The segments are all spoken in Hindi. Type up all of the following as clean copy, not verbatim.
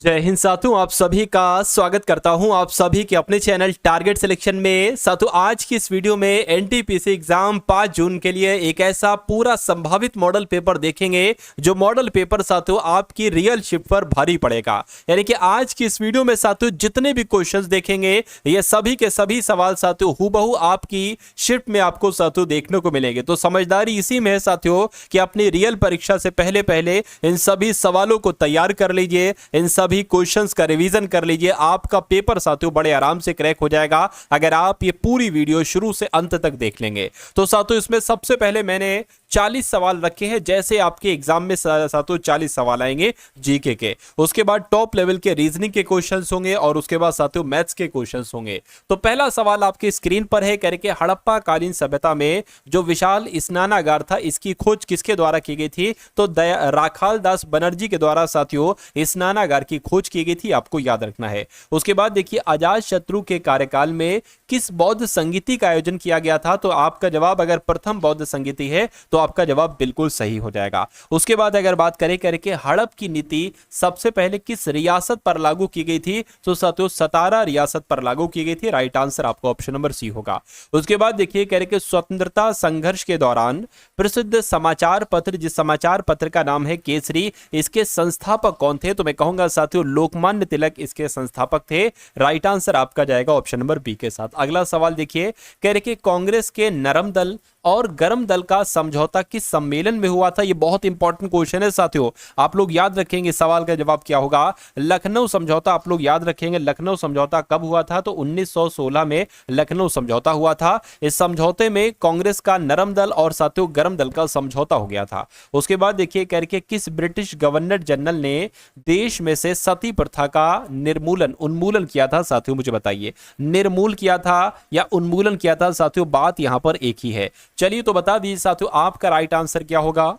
जय हिंद साथियों, आप सभी का स्वागत करता हूं आप सभी के अपने चैनल टारगेट सिलेक्शन में। साथियों, आज की इस वीडियो में एनटीपीसी एग्जाम 5 जून के लिए एक ऐसा पूरा संभावित मॉडल पेपर देखेंगे जो मॉडल पेपर साथियों आपकी रियल शिफ्ट पर भारी पड़ेगा। यानी कि आज की इस वीडियो में साथियों जितने भी क्वेश्चंस देखेंगे ये सभी के सभी सवाल साथियों हूबहू आपकी शिफ्ट में आपको साथियों देखने को मिलेंगे। तो समझदारी इसी में है साथियों कि अपनी रियल परीक्षा से पहले पहले इन सभी सवालों को तैयार कर लीजिए, इन सभी क्वेश्चंस का रिवीजन कर लीजिए। आपका पेपर साथियों बड़े आराम से क्रैक हो जाएगा अगर आप ये पूरी वीडियो शुरू से अंत तक देख लेंगे। तो साथियों इसमें सबसे पहले मैंने 40 सवाल रखे हैं। जैसे आपके एग्जाम में साथियों 40 सवाल आएंगे जीके के, उसके बाद टॉप लेवल के रीजनिंग के क्वेश्चंस होंगे और उसके बाद साथियों मैथ्स के क्वेश्चंस होंगे। तो पहला सवाल आपके स्क्रीन पर है, करके हड़प्पा कालीन सभ्यता में जो विशाल स्नानागार था इसकी खोज किसके द्वारा की गई थी? तो राखाल दास बनर्जी के द्वारा साथियों स्नानागार की खोज की गई थी, आपको याद रखना है। उसके बाद देखिए अजात शत्रु के कार्यकाल में किस बौद्ध संगीति का आयोजन किया गया था? तो आपका जवाब अगर प्रथम बौद्ध संगीति है तो आपका जवाब बिल्कुल सही हो जाएगा। उसके बाद अगर बात करें करके हड़प की नीति सबसे पहले किस रियासत पर लागू की गई थी? तो साथियों सतारा रियासत पर लागू की गई थी। राइट आंसर आपको ऑप्शन नंबर सी होगा। उसके बाद देखिए करके स्वतंत्रता संघर्ष के दौरान प्रसिद्ध समाचार पत्र, जिस समाचार पत्र का नाम है केसरी, इसके संस्थापक कौन थे? तो मैं कहूंगा साथियों लोकमान्य तिलक इसके संस्थापक थे। राइट आंसर आपका जाएगा ऑप्शन नंबर बी के साथ। अगला सवाल देखिए कह रहे कि कांग्रेस के नरम दल और गरम दल का समझौता किस सम्मेलन में हुआ था? ये बहुत इंपॉर्टेंट क्वेश्चन है साथियों, आप लोग याद रखेंगे। सवाल का जवाब क्या होगा? लखनऊ समझौता। आप लोग याद रखेंगे लखनऊ समझौता कब हुआ था? तो 1916 में लखनऊ समझौता हुआ था। इस समझौते में कांग्रेस का नरम दल और साथियों गरम दल का समझौता हो गया था। उसके बाद देखिए करके किस ब्रिटिश गवर्नर जनरल ने देश में से सती प्रथा का उन्मूलन किया था? साथियों मुझे बताइए, निर्मूल किया था या उन्मूलन किया था? साथियों बात यहां पर एक ही है। चलिए तो बता दीजिए साथियों आपका राइट आंसर क्या होगा।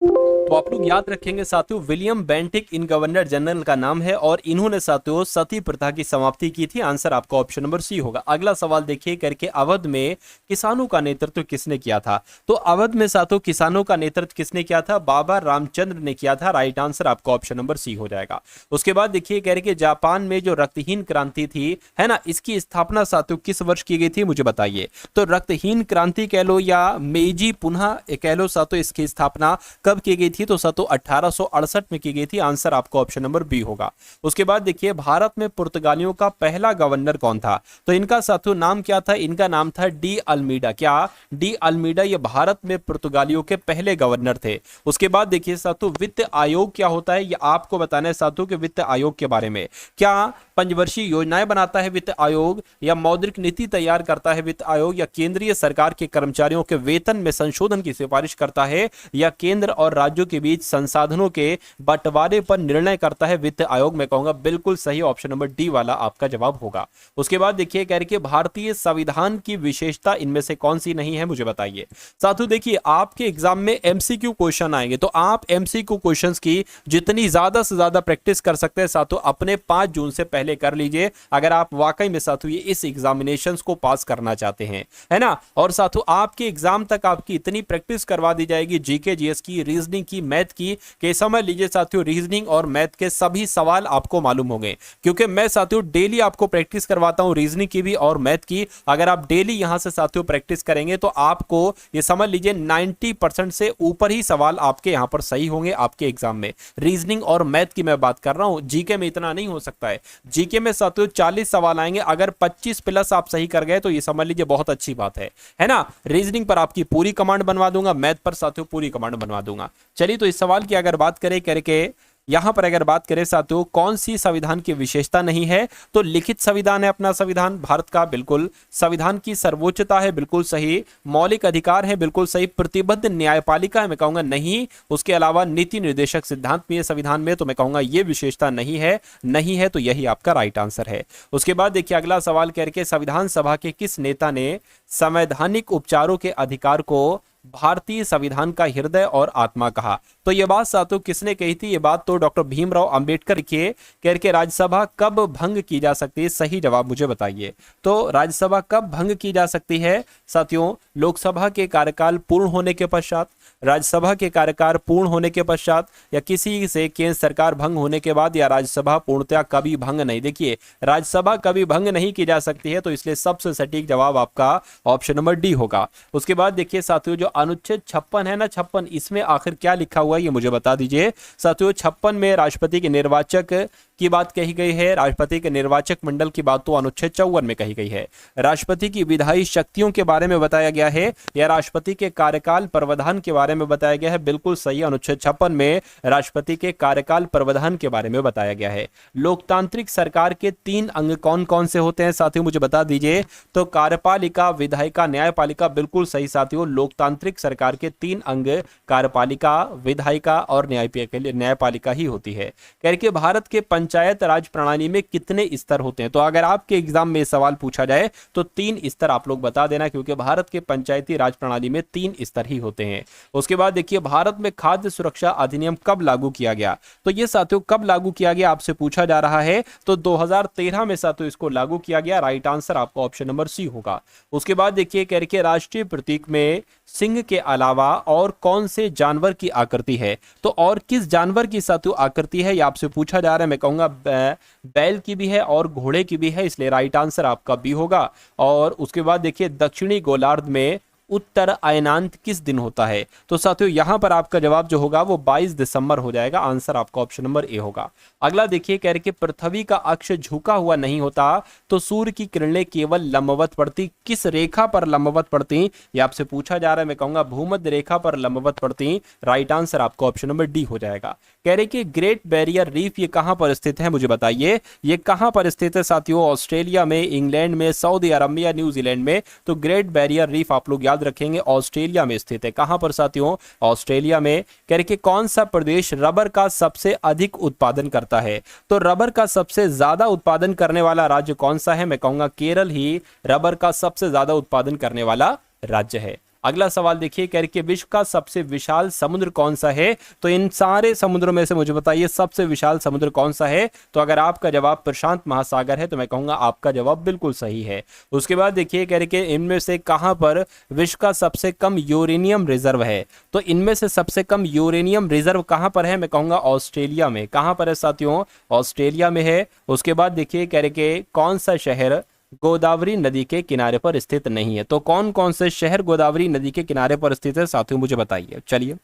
तो आप लोग याद रखेंगे साथियों विलियम बेंटिक इन गवर्नर जनरल का नाम है और इन्होंने साथियों सती प्रथा की समाप्ति की थी। आंसर आपका ऑप्शन नंबर सी होगा। अगला सवाल देखिए करके अवध में किसानों का नेतृत्व किसने किया था? तो अवध में साथियों किसानों का नेतृत्व किसने किया था? बाबा रामचंद्र ने किया था। राइट आंसर आपका ऑप्शन नंबर सी हो जाएगा। उसके बाद देखिए कह रहे कि जापान में जो रक्तहीन क्रांति थी है ना, इसकी स्थापना साथियों किस वर्ष की गई थी? मुझे बताइए। तो रक्तहीन क्रांति कह लो या मेजी पुनः कह लो साथियों, इसकी स्थापना कब की गई थी? तो साथियों 1868 में की गई थी। आंसर आपको ऑप्शन नंबर बी होगा। उसके बाद देखिए भारत में पुर्तगालियों का पहला गवर्नर कौन था? तो इनका साथियों नाम क्या था? इनका नाम था डी अल्मीडा। क्या? De Almeida. ये भारत में पुर्तगालियों के पहले गवर्नर थे। उसके बाद देखिए साथियों वित्त आयोग क्या होता है? ये आपको बताना है साथियों के वित्त आयोग के बारे में। क्या पंचवर्षीय योजनाएं बनाता है वित्त आयोग, या मौद्रिक नीति तैयार करता है वित्त आयोग, या केंद्रीय सरकार के कर्मचारियों के वेतन में संशोधन की सिफारिश करता है, या केंद्र और राज्यों के बीच संसाधनों के बंटवारे पर निर्णय करता है वित्त आयोग? मैं कहूंगा बिल्कुल सही ऑप्शन नंबर डी वाला आपका जवाब होगा। उसके बाद देखिए कह रहे कि भारतीय संविधान की विशेषता इनमें से कौन सी नहीं है? मुझे बताइए। साथियों देखिए आपके एग्जाम में एमसीक्यू क्वेश्चन आएंगे, तो आप एमसीक्यू क्वेश्चंस की जितनी ज्यादा से ज्यादा प्रैक्टिस कर सकते हैं साथियों अपने 5 जून से पहले कर लीजिए, अगर आप वाकई में साथियों ये इस एग्जामिनेशंस को पास करना चाहते हैं, है ना। और साथियों आपके एग्जाम तक आपकी इतनी प्रैक्टिस करवा दी जाएगी जीके जीएस की, रीजनिंग की, मैथ की, कि समझ लीजिए साथियों रीजनिंग और मैथ के सभी सवाल आपको मालूम होंगे, क्योंकि मैं साथियों डेली आपको प्रैक्टिस करवाता हूं रीजनिंग की भी और मैथ की। अगर आप डेली यहां से साथियों प्रैक्टिस करेंगे तो आपको ये समझ लीजिए 90% से ऊपर ही सवाल आपके यहां पर सही होंगे आपके एग्जाम में। रीजनिंग और मैथ की मैं बात कर रहा हूं, जीके में इतना नहीं हो सकता है। जीके में साथियों 40 सवाल आएंगे, अगर 25 प्लस आप सही कर गए तो ये समझ लीजिए बहुत अच्छी बात है ना। रीजनिंग पर आपकी पूरी कमांड बनवा दूंगा, मैथ पर साथियों पूरी कमांड बनवा दूंगा। चलिए तो इस सवाल की अगर बात करें करके यहां पर अगर बात करें साथियों कौन सी संविधान की विशेषता नहीं है? तो लिखित संविधान है अपना संविधान भारत का, बिल्कुल। संविधान की सर्वोच्चता है, बिल्कुल सही। मौलिक अधिकार है, बिल्कुल सही। प्रतिबद्ध न्यायपालिका है, मैं कहूंगा नहीं। उसके अलावा नीति निर्देशक सिद्धांत भी है संविधान में, तो मैं कहूंगा ये विशेषता नहीं है, तो यही आपका राइट आंसर है। उसके बाद देखिए अगला सवाल करके संविधान सभा के किस नेता ने संवैधानिक उपचारों के अधिकार को भारतीय संविधान का हृदय और आत्मा कहा? तो यह बात साथियों किसने कही थी? यह बात तो डॉक्टर भीमराव अंबेडकर के करके राज्यसभा कब भंग की जा सकती है? सही जवाब मुझे बताइए। तो राज्यसभा कब भंग की जा सकती है साथियों? लोकसभा के कार्यकाल पूर्ण होने के पश्चात, राज्यसभा के कार्यकाल पूर्ण होने के पश्चात, या किसी से केंद्र सरकार भंग होने के बाद, या राज्यसभा पूर्णतया कभी भंग नहीं। देखिए राज्यसभा कभी भंग नहीं की जा सकती है, तो इसलिए सबसे सटीक जवाब आपका ऑप्शन नंबर डी होगा। उसके बाद देखिए साथियों, जो अनुच्छेद 56 है ना, 56, इसमें आखिर क्या लिखा हुआ है ये मुझे बता दीजिए। साथियों 56 में राष्ट्रपति के निर्वाचक की बात कही गई है। राष्ट्रपति के निर्वाचक मंडल की बात तो अनुच्छेद 54 में कही गई है। राष्ट्रपति की विधायी शक्तियों के बारे में बताया गया है, या राष्ट्रपति के कार्यकाल प्रावधान के बारे में बताया गया है। बिल्कुल सही, अनुच्छेद 56 में राष्ट्रपति के कार्यकाल प्रावधान के बारे में बताया गया है। लोकतांत्रिक सरकार के 3 अंग कौन कौन से होते हैं साथियों, मुझे बता दीजिए। तो कार्यपालिका, विधायिका, न्यायपालिका। बिल्कुल सही साथियों, लोकतांत्रिक सरकार के 3 अंग कार्यपालिका, विधायिका और न्यायपालिका ही होती है। कह रहे भारत के पंचायत राज प्रणाली में कितने स्तर होते हैं। तो अगर आपके एग्जाम में सवाल पूछा जाए तो 3 स्तर आप लोग बता देना, क्योंकि भारत के पंचायती राज प्रणाली में 3 स्तर ही होते हैं। उसके बाद देखिए भारत में खाद्य सुरक्षा अधिनियम कब लागू किया गया। तो ये साथियों कब लागू किया गया आपसे पूछा जा रहा है। तो 2013 में साथियों इसको लागू किया गया। राइट आंसर आपका ऑप्शन नंबर सी होगा। उसके बाद देखिए कह रहे राष्ट्रीय प्रतीक में सिंह के अलावा और कौन से जानवर की आकृति है। तो और किस जानवर की साथियों आकृति है ये आपसे पूछा जा रहा है। मैं कहूंगा बैल की भी है और घोड़े की भी है, इसलिए राइट आंसर आपका बी होगा। और उसके बाद देखिए दक्षिणी गोलार्ध में उत्तर अयनांत किस दिन होता है। तो साथियों यहां पर आपका जवाब जो होगा वो 22 दिसंबर हो जाएगा। आंसर आपका ऑप्शन नंबर ए होगा। अगला देखिए कह रहे कि पृथ्वी का अक्ष झुका हुआ नहीं होता तो सूर्य की किरणें केवल लंबवत पड़ती, किस रेखा पर लंबवत पड़ती, ये आपसे पूछा जा रहा है। मैं कहूंगा भूमध्य रेखा पर लंबवत पड़ती। राइट आंसर आपका ऑप्शन नंबर डी हो जाएगा। कह रहे कि ग्रेट बैरियर रीफ ये कहां पर स्थित है, मुझे बताइए ये कहां पर स्थित है साथियों। ऑस्ट्रेलिया में, इंग्लैंड में, सऊदी अरब में या न्यूजीलैंड में। तो ग्रेट बैरियर रीफ आप लोग याद रखेंगे ऑस्ट्रेलिया में स्थित है। कहां पर साथियों, ऑस्ट्रेलिया में। कह रहे कि कौन सा प्रदेश रबर का सबसे अधिक उत्पादन करता है। तो रबर का सबसे ज्यादा उत्पादन करने वाला राज्य कौन सा है। मैं कहूंगा केरल ही रबर का सबसे ज्यादा उत्पादन करने वाला राज्य है। अगला सवाल देखिए कह रहे कि विश्व का सबसे विशाल समुद्र कौन सा है। तो इन सारे समुद्रों में से मुझे बताइए सबसे विशाल समुद्र कौन सा है। तो अगर आपका जवाब प्रशांत महासागर है तो मैं कहूंगा आपका जवाब बिल्कुल सही है। उसके बाद देखिए कह रहे कि इनमें से कहां पर विश्व का सबसे कम यूरेनियम रिजर्व है। तो इनमें से सबसे कम यूरेनियम रिजर्व कहां पर है। मैं कहूंगा ऑस्ट्रेलिया में। कहां पर है साथियों, ऑस्ट्रेलिया में है। उसके बाद देखिए कह रहे कि कौन सा शहर गोदावरी नदी के किनारे पर स्थित नहीं है। तो कौन कौन से शहर गोदावरी नदी के किनारे पर स्थित है साथियों मुझे बताइए। चलिए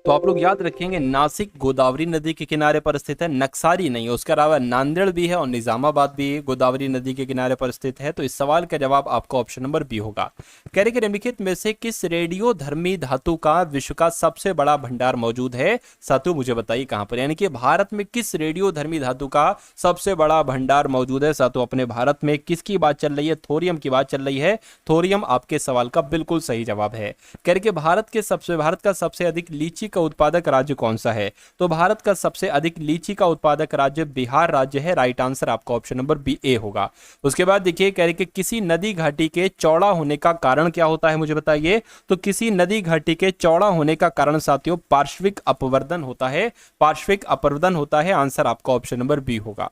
तो आप लोग याद रखेंगे नासिक गोदावरी नदी के किनारे पर स्थित है, नक्सारी नहीं है। उसके अलावा नांदेड़ भी है और निजामाबाद भी गोदावरी नदी के किनारे पर स्थित है। तो इस सवाल का जवाब आपका ऑप्शन नंबर बी होगा। कह रहे कि निम्नलिखित में से किस रेडियो धर्मी धातु का विश्व का सबसे बड़ा भंडार मौजूद है। साथियों मुझे बताइए कहां पर, यानी कि भारत में किस रेडियो धर्मी धातु का सबसे बड़ा भंडार मौजूद है। साथियों अपने भारत में किसकी बात चल रही है, थोरियम की बात चल रही है। थोरियम आपके सवाल का बिल्कुल सही जवाब है। कह रहे कि भारत का सबसे अधिक लीची का उत्पादक राज्य कौन सा है। तो भारत का सबसे अधिक लीची का उत्पादक राज्य बिहार राज्य है। राइट आंसर आपका ऑप्शन नंबर बी ए होगा। उसके बाद देखिए कह रहे कि किसी नदी घाटी के चौड़ा होने का कारण क्या होता है मुझे बताइए। तो किसी नदी घाटी के चौड़ा होने का कारण साथियों पार्श्विक अपवर्तन होता है। पार्श्विक अपवर्तन होता है। आंसर आपका ऑप्शन नंबर बी होगा।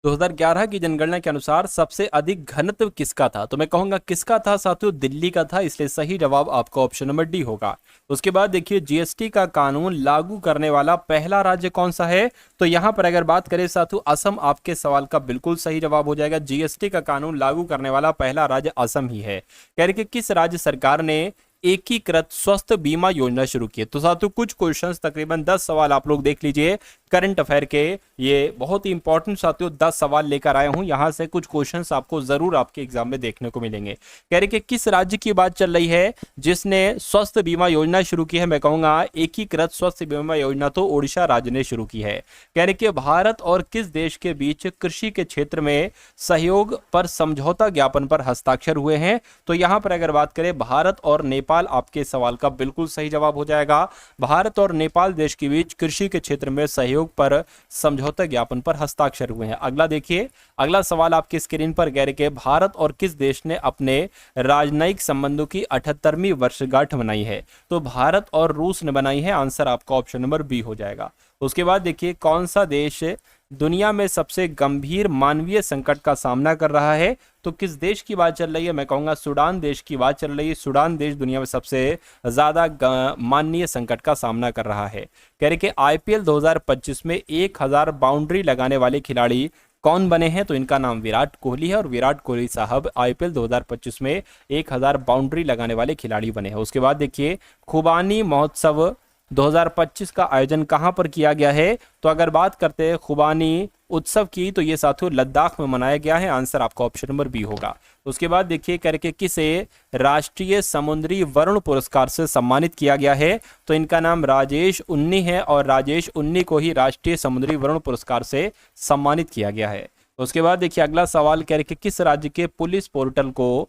2011 की जनगणना के अनुसार सबसे अधिक घनत्व किसका था। तो मैं कहूंगा किसका था साथियों, दिल्ली का था। इसलिए सही जवाब आपका ऑप्शन नंबर डी होगा। उसके बाद देखिए जीएसटी का कानून लागू करने वाला पहला राज्य कौन सा है। तो यहां पर अगर बात करें साथियों असम आपके सवाल का बिल्कुल सही जवाब हो जाएगा। जीएसटी का कानून लागू करने वाला पहला राज्य असम ही है। कह रहे कि किस राज्य सरकार ने एकीकृत स्वास्थ्य बीमा योजना शुरू की है। तो साथियों कुछ क्वेश्चंस तकरीबन 10 सवाल आप लोग देख लीजिए करंट अफेयर के, ये बहुत ही इंपॉर्टेंट साथियों 10 सवाल लेकर आया हूं। यहां से कुछ क्वेश्चंस आपको जरूर आपके एग्जाम में देखने को मिलेंगे। कह रहे कि किस राज्य की बात चल रही है जिसने स्वास्थ्य बीमा योजना शुरू की है। मैं कहूंगा एकीकृत स्वास्थ्य बीमा योजना तो ओडिशा राज्य ने शुरू की है। कह रहे कि भारत और किस देश के बीच कृषि के क्षेत्र में सहयोग पर समझौता ज्ञापन पर हस्ताक्षर हुए हैं। तो यहां पर अगर बात करें भारत और नेपाल आपके सवाल का बिल्कुल सही जवाब हो जाएगा। भारत और नेपाल देश के बीच कृषि के क्षेत्र में सहयोग पर समझौता ज्ञापन पर हस्ताक्षर हुए हैं। अगला देखिए, अगला सवाल आपकी स्क्रीन पर कह रहे कि भारत और किस देश ने अपने राजनयिक संबंधों की 78वीं वर्षगांठ मनाई है। तो भारत और रूस ने बनाई है। आंसर आपका ऑप्शन नंबर बी हो जाएगा। उसके बाद देखिए कौन सा देश दुनिया में सबसे गंभीर मानवीय संकट का सामना कर रहा है, तो किस देश की बात चल रही है, मैं कहूँगा सूडान देश की बात चल रही है। सूडान देश दुनिया में सबसे ज़्यादा मानवीय संकट का सामना कर रहा है। कह रहे कि आईपीएल 2025 में 1000 बाउंड्री लगाने वाले खिलाड़ी कौन बने हैं, तो इनका नाम विराट कोहली है और विराट कोहली साहब आईपीएल 2025 में 1000 बाउंड्री लगाने वाले खिलाड़ी बने हैं। उसके बाद देखिए खुबानी महोत्सव 2025 का आयोजन कहां पर किया गया है, तो अगर बात करते हैं खुबानी उत्सव की तो ये साथियों लद्दाख में मनाया गया है। आंसर आपका ऑप्शन नंबर बी होगा। उसके बाद देखिए करके किसे राष्ट्रीय समुद्री वरुण पुरस्कार से सम्मानित किया गया है, तो इनका नाम राजेश उन्नी है और राजेश उन्नी को ही राष्ट्रीय समुद्री वरुण पुरस्कार से सम्मानित किया गया है। उसके बाद देखिए अगला सवाल कह रहे कि किस राज्य के पुलिस पोर्टल को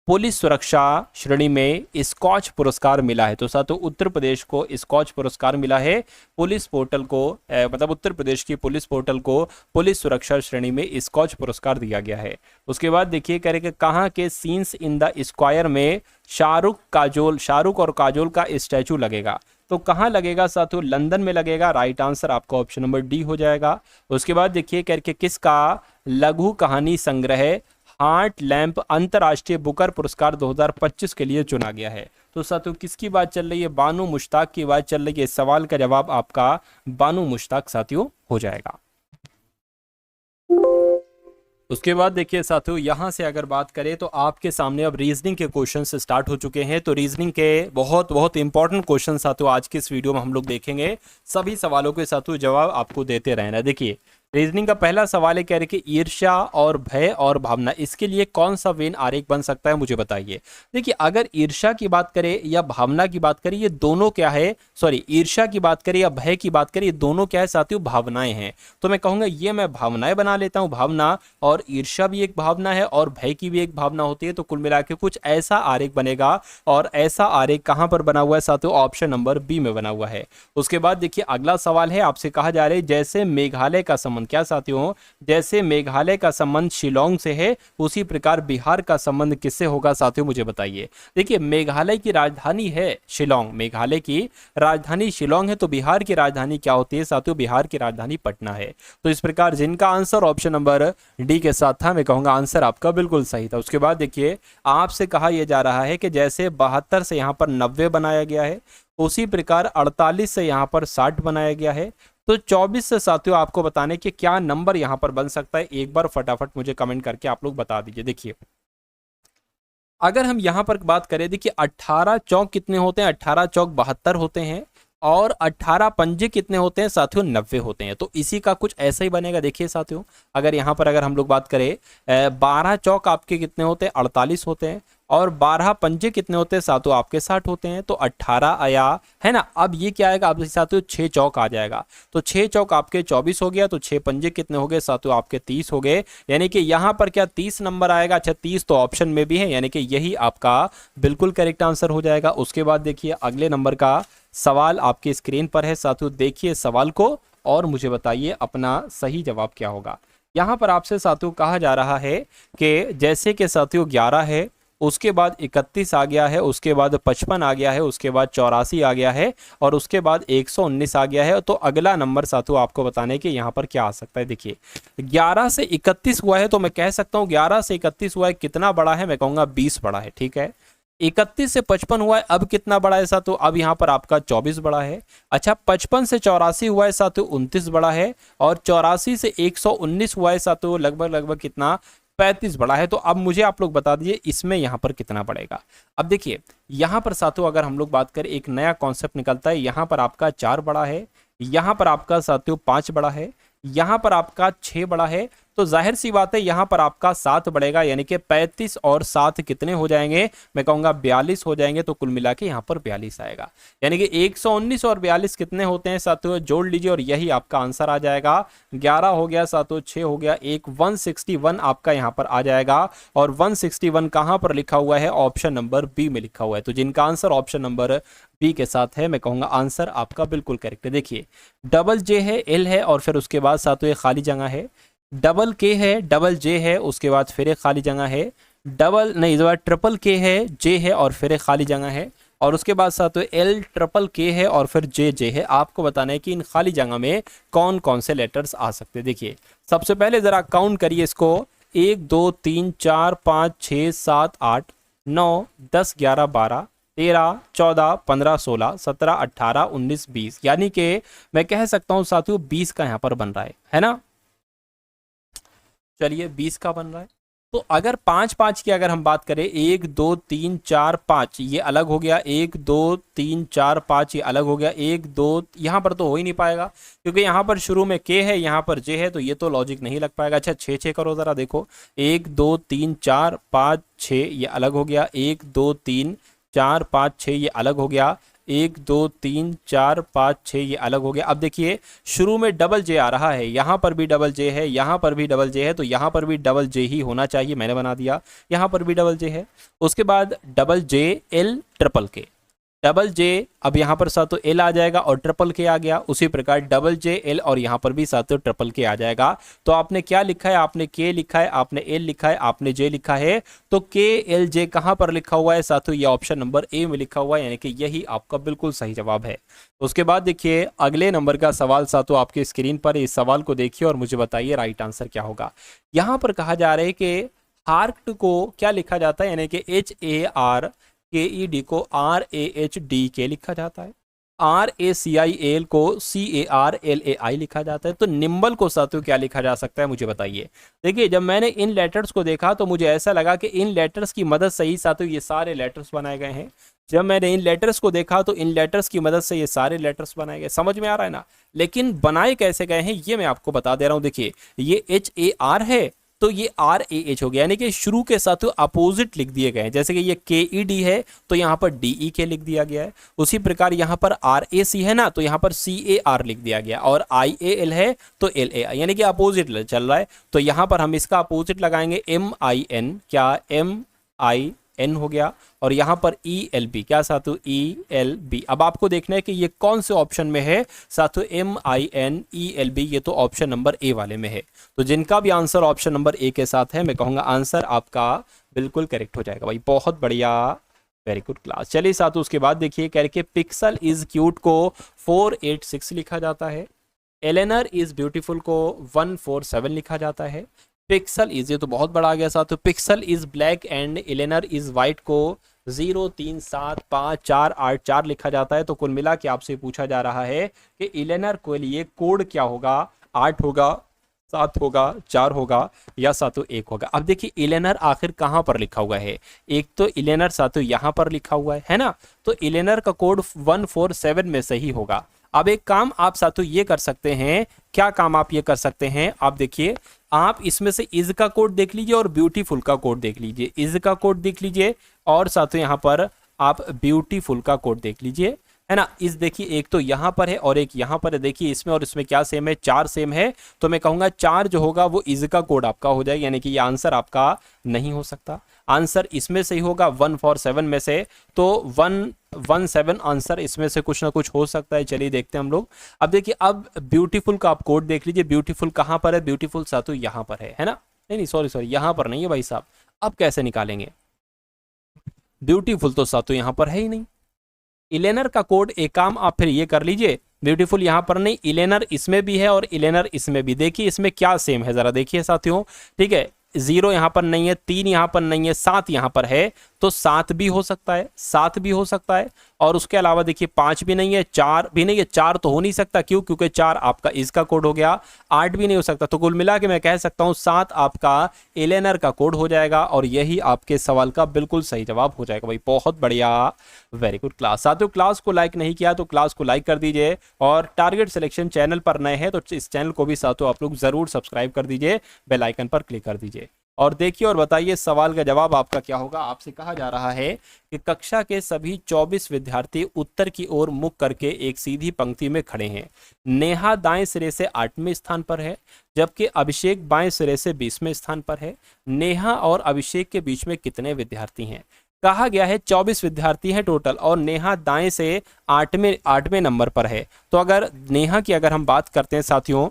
पुलिस सुरक्षा श्रेणी में स्कॉच पुरस्कार मिला है, तो साथियों उत्तर प्रदेश को स्कॉच पुरस्कार मिला है। पुलिस पोर्टल को मतलब उत्तर प्रदेश की पुलिस पोर्टल को पुलिस सुरक्षा श्रेणी में स्कॉच पुरस्कार दिया गया है। उसके बाद देखिए कह रहे कि कहाँ के सीन्स इन द स्क्वायर में शाहरुख और काजोल का स्टैचू लगेगा, तो कहाँ लगेगा साथियों, लंदन में लगेगा। राइट आंसर आपका ऑप्शन नंबर डी हो जाएगा। उसके बाद देखिए करके किसका लघु कहानी संग्रह हार्ट लैंप अंतर्राष्ट्रीय बुकर पुरस्कार 2025 के लिए चुना गया है, तो साथियों किसकी बात चल रही है, बानू मुश्ताक की बात चल रही है। इस सवाल का जवाब आपका बानू मुश्ताक साथियों हो जाएगा। उसके बाद देखिए साथियों यहां से अगर बात करें तो आपके सामने अब रीजनिंग के क्वेश्चन स्टार्ट हो चुके हैं, तो रीजनिंग के बहुत इंपॉर्टेंट क्वेश्चन साथियों आज के इस वीडियो में हम लोग देखेंगे। सभी सवालों के साथियों जवाब आपको देते रहना। देखिए रीजनिंग का पहला सवाल है, कह रहे कि ईर्ष्या और भय और भावना, इसके लिए कौन सा वेन आरेख बन सकता है, मुझे बताइए। देखिए अगर ईर्ष्या की बात करें या भावना की बात करें, ये दोनों क्या है, सॉरी ईर्ष्या की बात करें या भय की बात करें, ये दोनों क्या है साथियों, भावनाएं हैं। तो मैं कहूंगा ये मैं भावनाएं बना लेता हूं, भावना और ईर्ष्या भी एक भावना है और भय की भी एक भावना होती है, तो कुल मिला के कुछ ऐसा आरेख बनेगा। और ऐसा आरेख कहां पर बना हुआ है साथियों, ऑप्शन नंबर बी में बना हुआ है। उसके बाद देखिए अगला सवाल है, आपसे कहा जा रहा है जैसे मेघालय का संबंध, क्या साथियों, जैसे मेघालय का संबंध शिलोंग से है उसी प्रकार बिहार का संबंध किससे होगा साथियों, मुझे बताइए। देखिए मेघालय की राजधानी है शिलोंग, मेघालय की राजधानी शिलोंग है, तो बिहार की राजधानी क्या होती है साथियों, बिहार की राजधानी पटना है। तो इस प्रकार जिनका आंसर ऑप्शन नंबर डी के साथ था, मैं कहूंगा आंसर आपका बिल्कुल सही था। उसके बाद देखिए आपसे कहा यह जा रहा है कि जैसे 72 से यहां पर 90 बनाया गया है, उसी प्रकार 48 से यहां पर 60 बनाया गया है, तो 24 से साथियों आपको बताने कि क्या नंबर यहां पर बन सकता है, एक बार फटाफट मुझे कमेंट करके आप लोग बता दीजिए। देखिए अगर हम यहां पर बात करें, देखिए 18 चौक कितने होते हैं, 18 चौक 72 होते हैं और 18 पंजे कितने होते हैं साथियों, 90 होते हैं। तो इसी का कुछ ऐसा ही बनेगा। देखिए साथियों अगर यहाँ पर अगर हम लोग बात करें 12 चौक आपके कितने होते हैं, 48 होते हैं और 12 पंजे कितने होते हैं साथियों, आपके 60 होते हैं, तो 18 आया है ना। अब ये क्या आएगा आप साथियों, 6 चौक आ जाएगा, तो 6 चौक आपके 24 हो गया, तो 6 पंजे कितने हो गए साथियों, आपके 30 हो गए, यानी कि यहाँ पर क्या 30 नंबर आएगा। अच्छा 30 तो ऑप्शन में भी है, यानी कि यही आपका बिल्कुल करेक्ट आंसर हो जाएगा। उसके बाद देखिए अगले नंबर का सवाल आपकी स्क्रीन पर है साथियों, देखिए सवाल को और मुझे बताइए अपना सही जवाब क्या होगा। यहाँ पर आपसे साथियों कहा जा रहा है कि जैसे कि साथियों 11 है, उसके बाद 31 आ गया है, उसके बाद 55 आ गया है, उसके बाद 84 आ गया है और उसके बाद 119 आ गया है, तो अगला नंबर साथियों आपको बताने कि यहाँ पर क्या आ सकता है। देखिए 11 से 31 हुआ है, तो मैं कह सकता हूँ 11 से 31 हुआ है, कितना बड़ा है, मैं कहूँगा 20 बड़ा है, ठीक है। 31 से 55 हुआ है, अब कितना बड़ा है साथियों, अब यहाँ पर आपका 24 बड़ा है। अच्छा 55 से 84 हुआ है साथियों, 29 बड़ा है और 84 से 119 हुआ है साथियों, लगभग कितना 35 बड़ा है। तो अब मुझे आप लोग बता दीजिए इसमें यहाँ पर कितना पड़ेगा। अब देखिए यहाँ पर साथियों अगर हम लोग बात करें, एक नया कॉन्सेप्ट निकलता है, यहाँ पर आपका 4 बड़ा है, यहाँ पर आपका साथियों 5 बड़ा है, यहाँ पर आपका 6 बड़ा है, तो जाहिर सी बात है यहाँ पर आपका 7 बढ़ेगा, यानी कि 35 और 7 कितने हो जाएंगे, मैं कहूँगा 42 हो जाएंगे, तो कुल मिला के यहाँ पर 42 आएगा। यानी कि 119 और 42 कितने होते हैं साथियों, जोड़ लीजिए और यही आपका आंसर आ जाएगा। 11 हो गया साथियों, 6 हो गया, एक 161 आपका यहाँ पर आ जाएगा और 161 कहाँ पर लिखा हुआ है, ऑप्शन नंबर बी में लिखा हुआ है। तो जिनका आंसर ऑप्शन नंबर बी के साथ है, मैं कहूँगा आंसर आपका बिल्कुल करेक्ट है। देखिए डबल जे है, एल है और फिर उसके बाद साथियों खाली जगह है, डबल के है, डबल जे है, उसके बाद फिर एक खाली जगह है, डबल नहीं इस बार ट्रिपल के है, जे है और फिर एक खाली जगह है, और उसके बाद साथियों एल ट्रिपल के है और फिर जे जे है। आपको बताना है कि इन खाली जगह में कौन कौन से लेटर्स आ सकते हैं। देखिए सबसे पहले जरा काउंट करिए इसको, 1 2 3 4 5 6 7 8 9 10 11 12 13 14 15 16 17 18 19 20, यानी कि मैं कह सकता हूं साथियों 20 का यहाँ पर बन रहा है ना। चलिए 20 का बन रहा है। तो अगर 5 5 की अगर हम बात करें, 1 2 3 4 5 ये अलग हो गया, 1 2 3 4 5 ये अलग हो गया, 1 2 यहाँ पर तो हो ही नहीं पाएगा क्योंकि यहाँ पर शुरू में के है, यहाँ पर जे है, तो ये तो लॉजिक नहीं लग पाएगा। अच्छा 6 6 करो जरा, देखो 1 2 3 4 5 6 ये अलग हो गया, 1 2 3 4 5 6 ये अलग हो गया, 1 2 3 4 5 6 ये अलग हो गया। अब देखिए शुरू में डबल जे आ रहा है, यहाँ पर भी डबल जे है, यहाँ पर भी डबल जे है, तो यहाँ पर भी डबल जे ही होना चाहिए, मैंने बना दिया। यहाँ पर भी डबल जे है, उसके बाद डबल जे एल ट्रिपल के, डबल जे अब यहाँ पर साथ तो एल आ जाएगा और ट्रिपल के आ गया, उसी प्रकार डबल जे एल और यहाँ पर भी साथ तो ट्रिपल के आ जाएगा। तो आपने क्या लिखा है, आपने के लिखा है, आपने एल लिखा है, आपने जे लिखा है, तो के एल जे कहाँ पर लिखा हुआ है साथियों, ये ऑप्शन नंबर ए में लिखा हुआ है, यानी कि यही आपका बिल्कुल सही जवाब है। उसके बाद देखिए अगले नंबर का सवाल साथियों आपके स्क्रीन पर, इस सवाल को देखिए और मुझे बताइए राइट आंसर क्या होगा। यहाँ पर कहा जा रहा है कि हार्ट को क्या लिखा जाता है, यानी कि HAR KED को RAHD लिखा जाता है, RACIAL को CARLAI लिखा जाता है। तो निम्बल को साथियों क्या लिखा जा सकता है, मुझे बताइए। देखिए जब मैंने इन लेटर्स को देखा तो मुझे ऐसा लगा कि इन लेटर्स की मदद से ही साथियों ये सारे लेटर्स बनाए गए हैं। जब मैंने इन लेटर्स को देखा तो इन लेटर्स की मदद से ये सारे लेटर्स बनाए गए, समझ में आ रहा है ना। लेकिन बनाए कैसे गए हैं ये मैं आपको बता दे रहा हूं। देखिए ये HAR है तो ये RAH हो गया, यानी कि शुरू के साथ अपोजिट लिख दिए गए हैं। जैसे कि ये KED है तो यहाँ पर DEK लिख दिया गया है, उसी प्रकार यहाँ पर RAC है ना तो यहाँ पर CAR लिख दिया गया, और IAL है तो LAI, यानी कि अपोजिट चल रहा है। तो यहाँ पर हम इसका अपोजिट लगाएंगे MIN, क्या MIN हो गया, और यहाँ पर ELB, क्या साथियों ELB। अब आपको देखना है कि ये कौन से ऑप्शन में है साथियों, MIN ELB, ये तो ऑप्शन नंबर ए वाले में है। तो जिनका भी आंसर ऑप्शन नंबर ए के साथ है मैं कहूँगा आंसर आपका बिल्कुल करेक्ट हो जाएगा भाई, बहुत बढ़िया, वेरी गुड क्लास। चलिए साथियों उसके बाद देखिए कह के पिक्सल इज क्यूट को 486 लिखा जाता है, एलेनर इज ब्यूटीफुल को 147 लिखा जाता है, पिक्सल इज, ये तो बहुत बड़ा आ गया साथियों, pixel is black and Eleanor is white को 0 3 7 5 4 8 4 लिखा जाता है। तो कुल मिला के आपसे पूछा जा रहा है कि एलेनर के लिए कोड क्या होगा, 8 होगा, 7 होगा, 4 होगा या साथियों 1 होगा। अब देखिए एलेनर आखिर कहाँ पर लिखा हुआ है, एक तो एलेनर साथियों यहाँ पर लिखा हुआ है ना, तो एलेनर का कोड 147 में सही होगा। अब एक काम आप साथियों ये कर सकते हैं, क्या काम आप ये कर सकते हैं, आप देखिए आप इसमें से इज का कोड देख लीजिए और ब्यूटीफुल का कोड देख लीजिए, इज का कोड देख लीजिए और साथियों यहाँ पर आप ब्यूटीफुल का कोड देख लीजिए, है ना। इस देखिए एक तो यहाँ पर है और एक यहाँ पर है, देखिए इसमें और इसमें क्या सेम है, 4 सेम है। तो मैं कहूँगा 4 जो होगा वो इज का कोड आपका हो जाएगा, यानी कि ये आंसर आपका नहीं हो सकता। आंसर इसमें से ही होगा 147 में से, तो 117 आंसर इसमें से कुछ ना कुछ हो सकता है। चलिए देखते हैं हम लोग। अब देखिए अब ब्यूटीफुल का आप कोड देख लीजिए, ब्यूटीफुल कहाँ पर है, ब्यूटीफुल साथियों यहाँ पर है ना, नहीं सॉरी यहाँ पर नहीं है भाई साहब। अब कैसे निकालेंगे, ब्यूटीफुल तो साथियों यहाँ पर है ही नहीं। इलेनर का कोड, एक काम आप फिर ये कर लीजिए, ब्यूटीफुल यहाँ पर नहीं, इलेनर इसमें भी है और इलेनर इसमें भी। देखिए इसमें क्या सेम है जरा देखिए साथियों, ठीक है 0 यहाँ पर नहीं है, 3 यहाँ पर नहीं है, 7 यहाँ पर है, तो 7 भी हो सकता है, 7 भी हो सकता है। और उसके अलावा देखिए 5 भी नहीं है, 4 भी नहीं है, 4 तो हो नहीं सकता, क्यों, क्योंकि 4 आपका इसका कोड हो गया, 8 भी नहीं हो सकता। तो कुल मिला के मैं कह सकता हूँ 7 आपका एलेनर का कोड हो जाएगा और यही आपके सवाल का बिल्कुल सही जवाब हो जाएगा भाई, बहुत बढ़िया, वेरी गुड क्लास। साथियों क्लास को लाइक नहीं किया तो क्लास को लाइक कर दीजिए, और टारगेट सिलेक्शन चैनल पर नए हैं तो इस चैनल को भी साथियों आप लोग जरूर सब्सक्राइब कर दीजिए, बेल आइकन पर क्लिक कर दीजिए। और देखिए और बताइए सवाल का जवाब आपका क्या होगा। आपसे कहा जा रहा है कि कक्षा के सभी 24 विद्यार्थी उत्तर की ओर मुख करके एक सीधी पंक्ति में खड़े हैं। नेहा दाएं सिरे से 8वें स्थान पर है, जबकि अभिषेक बाएं सिरे से 20वें स्थान पर है। नेहा और अभिषेक के बीच में कितने विद्यार्थी हैं। कहा गया है 24 विद्यार्थी हैं टोटल, और नेहा दाएं से 8वें नंबर पर है। तो अगर नेहा की अगर हम बात करते हैं साथियों,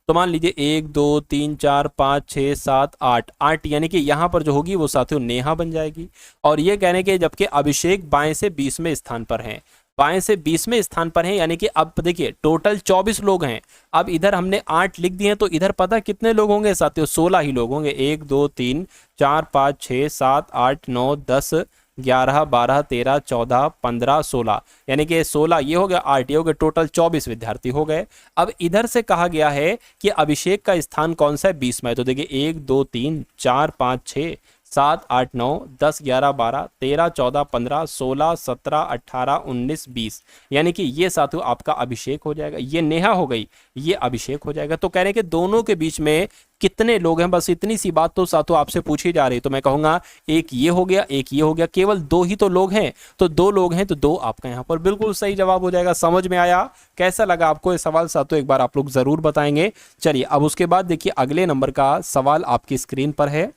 तो मान लीजिए 1 2 3 4 5 6 7 8 8, यानी कि यहाँ पर जो होगी वो साथियों नेहा बन जाएगी। और ये कहने के जबकि अभिषेक बाएं से 20वें स्थान पर हैं, बाएं से 20वें स्थान पर हैं, यानी कि अब देखिए टोटल 24 लोग हैं। अब इधर हमने 8 लिख दिए हैं, तो इधर पता कितने लोग होंगे साथियों? 16 ही लोग होंगे। 1 2 3 4 5 6 7 8 9 10 11 12 13 14 15 16, यानी कि 16 ये हो गया, 8 ये हो गया, टोटल 24 विद्यार्थी हो गए। अब इधर से कहा गया है कि अभिषेक का स्थान कौन सा है? 20 में। तो देखिए 1 2 3 4 5 6 7 8 9 10 11 12 13 14 15 16 17 18 19 20, यानी कि ये साथियों आपका अभिषेक हो जाएगा, ये नेहा हो गई, ये अभिषेक हो जाएगा। तो कह रहे हैं कि दोनों के बीच में कितने लोग हैं, बस इतनी सी बात तो साथियों आपसे पूछी जा रही। तो मैं कहूंगा एक ये हो गया, एक ये हो गया, केवल 2 ही तो लोग हैं, तो 2 लोग हैं, तो 2 आपका यहाँ पर बिल्कुल सही जवाब हो जाएगा। समझ में आया? कैसा लगा आपको ये सवाल साथियों? एक बार आप लोग जरूर बताएंगे। चलिए अब उसके बाद देखिए अगले नंबर का सवाल आपकी स्क्रीन पर है।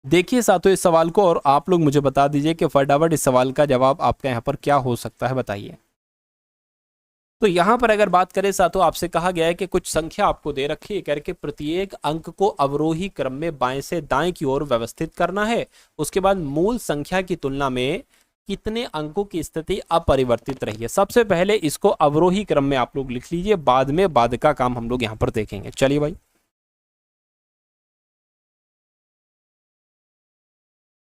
देखिए साथियों इस सवाल को, और आप लोग मुझे बता दीजिए कि फटाफट इस सवाल का जवाब आपका यहाँ पर क्या हो सकता है, बताइए। तो यहां पर अगर बात करें साथियों, आपसे कहा गया है कि कुछ संख्या आपको दे रखी है, करके प्रत्येक अंक को अवरोही क्रम में बाएं से दाएं की ओर व्यवस्थित करना है। उसके बाद मूल संख्या की तुलना में कितने अंकों की स्थिति अपरिवर्तित रही है। सबसे पहले इसको अवरोही क्रम में आप लोग लिख लीजिए, बाद में बाद का काम हम लोग यहां पर देखेंगे। चलिए भाई,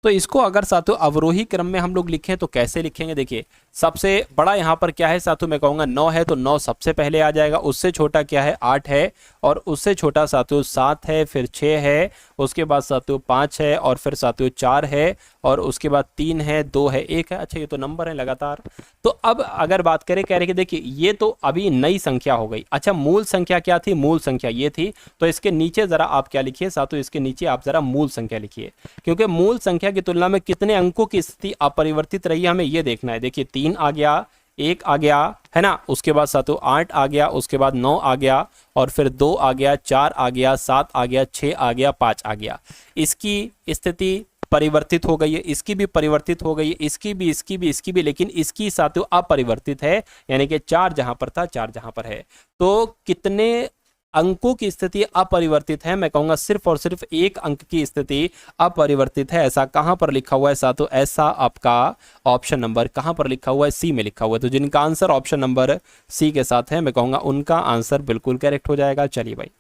तो इसको अगर साथियों अवरोही क्रम में हम लोग लिखें तो कैसे लिखेंगे? देखिए सबसे बड़ा यहाँ पर क्या है साथियों, मैं कहूँगा 9 है, तो 9 सबसे पहले आ जाएगा। उससे छोटा क्या है? 8 है, और उससे छोटा साथियों 7 है, फिर 6 है, उसके बाद साथियों 5 है, और फिर साथियों 4 है, और उसके बाद 3 है, 2 है, 1 है। अच्छा ये तो नंबर है लगातार। तो अब अगर बात करें, कह रहे कि देखिए ये तो अभी नई संख्या हो गई। अच्छा मूल संख्या क्या थी? मूल संख्या ये थी, तो इसके नीचे जरा आप क्या लिखिए साथियों, इसके नीचे आप जरा मूल संख्या लिखिए, क्योंकि मूल संख्या की तुलना में कितने अंकों की स्थिति अपरिवर्तित रही है हमें ये देखना है। देखिए 3 आ गया, 1 आ गया, है ना, उसके बाद साथियों 8 आ गया, उसके बाद 9 आ गया, और फिर 2 आ गया, 4 आ गया, 7 आ गया, 6 आ गया, 5 आ गया। इसकी स्थिति परिवर्तित हो गई है, इसकी भी परिवर्तित हो गई है, इसकी भी, इसकी भी, इसकी भी, लेकिन इसकी साथियों अपरिवर्तित है, यानी कि 4 जहां पर था 4 जहां पर है। तो कितने अंकों की स्थिति अपरिवर्तित है? मैं कहूंगा सिर्फ और सिर्फ 1 अंक की स्थिति अपरिवर्तित है। ऐसा कहां पर लिखा हुआ है साथियों? ऐसा आपका ऑप्शन नंबर कहां पर लिखा हुआ है? सी में लिखा हुआ है। तो जिनका आंसर ऑप्शन नंबर सी के साथ है, मैं कहूंगा उनका आंसर बिल्कुल करेक्ट हो जाएगा। चलिए भाई,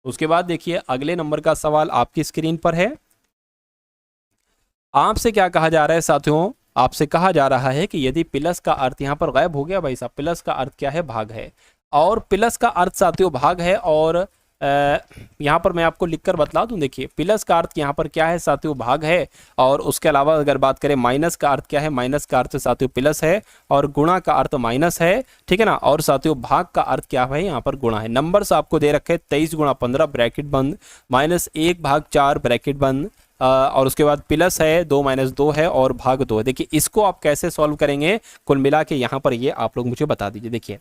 उसके बाद देखिए अगले नंबर का सवाल आपकी स्क्रीन पर है। आपसे क्या कहा जा रहा है साथियों? आपसे कहा जा रहा है कि यदि प्लस का अर्थ यहां पर गायब हो गया भाई साहब, प्लस का अर्थ क्या है? भाग है, और प्लस का अर्थ साथियों भाग है, और यहाँ पर मैं आपको लिखकर बतला दूं। देखिए प्लस का अर्थ यहाँ पर क्या है साथियों? भाग है, और उसके अलावा अगर बात करें माइनस का अर्थ क्या है? माइनस का अर्थ साथियों प्लस है, और गुणा का अर्थ माइनस है, ठीक है ना, और साथियों भाग का अर्थ क्या है? यहाँ पर गुणा है। नंबर से आपको दे रखे 23 गुणा 15 ब्रैकेट बंद, -1/4 ब्रैकेट बंद, और उसके बाद प्लस है 2 - 2 है, और भाग 2 है। देखिए इसको आप कैसे सॉल्व करेंगे कुल मिला के यहाँ पर ये आप लोग मुझे बता दीजिए। देखिए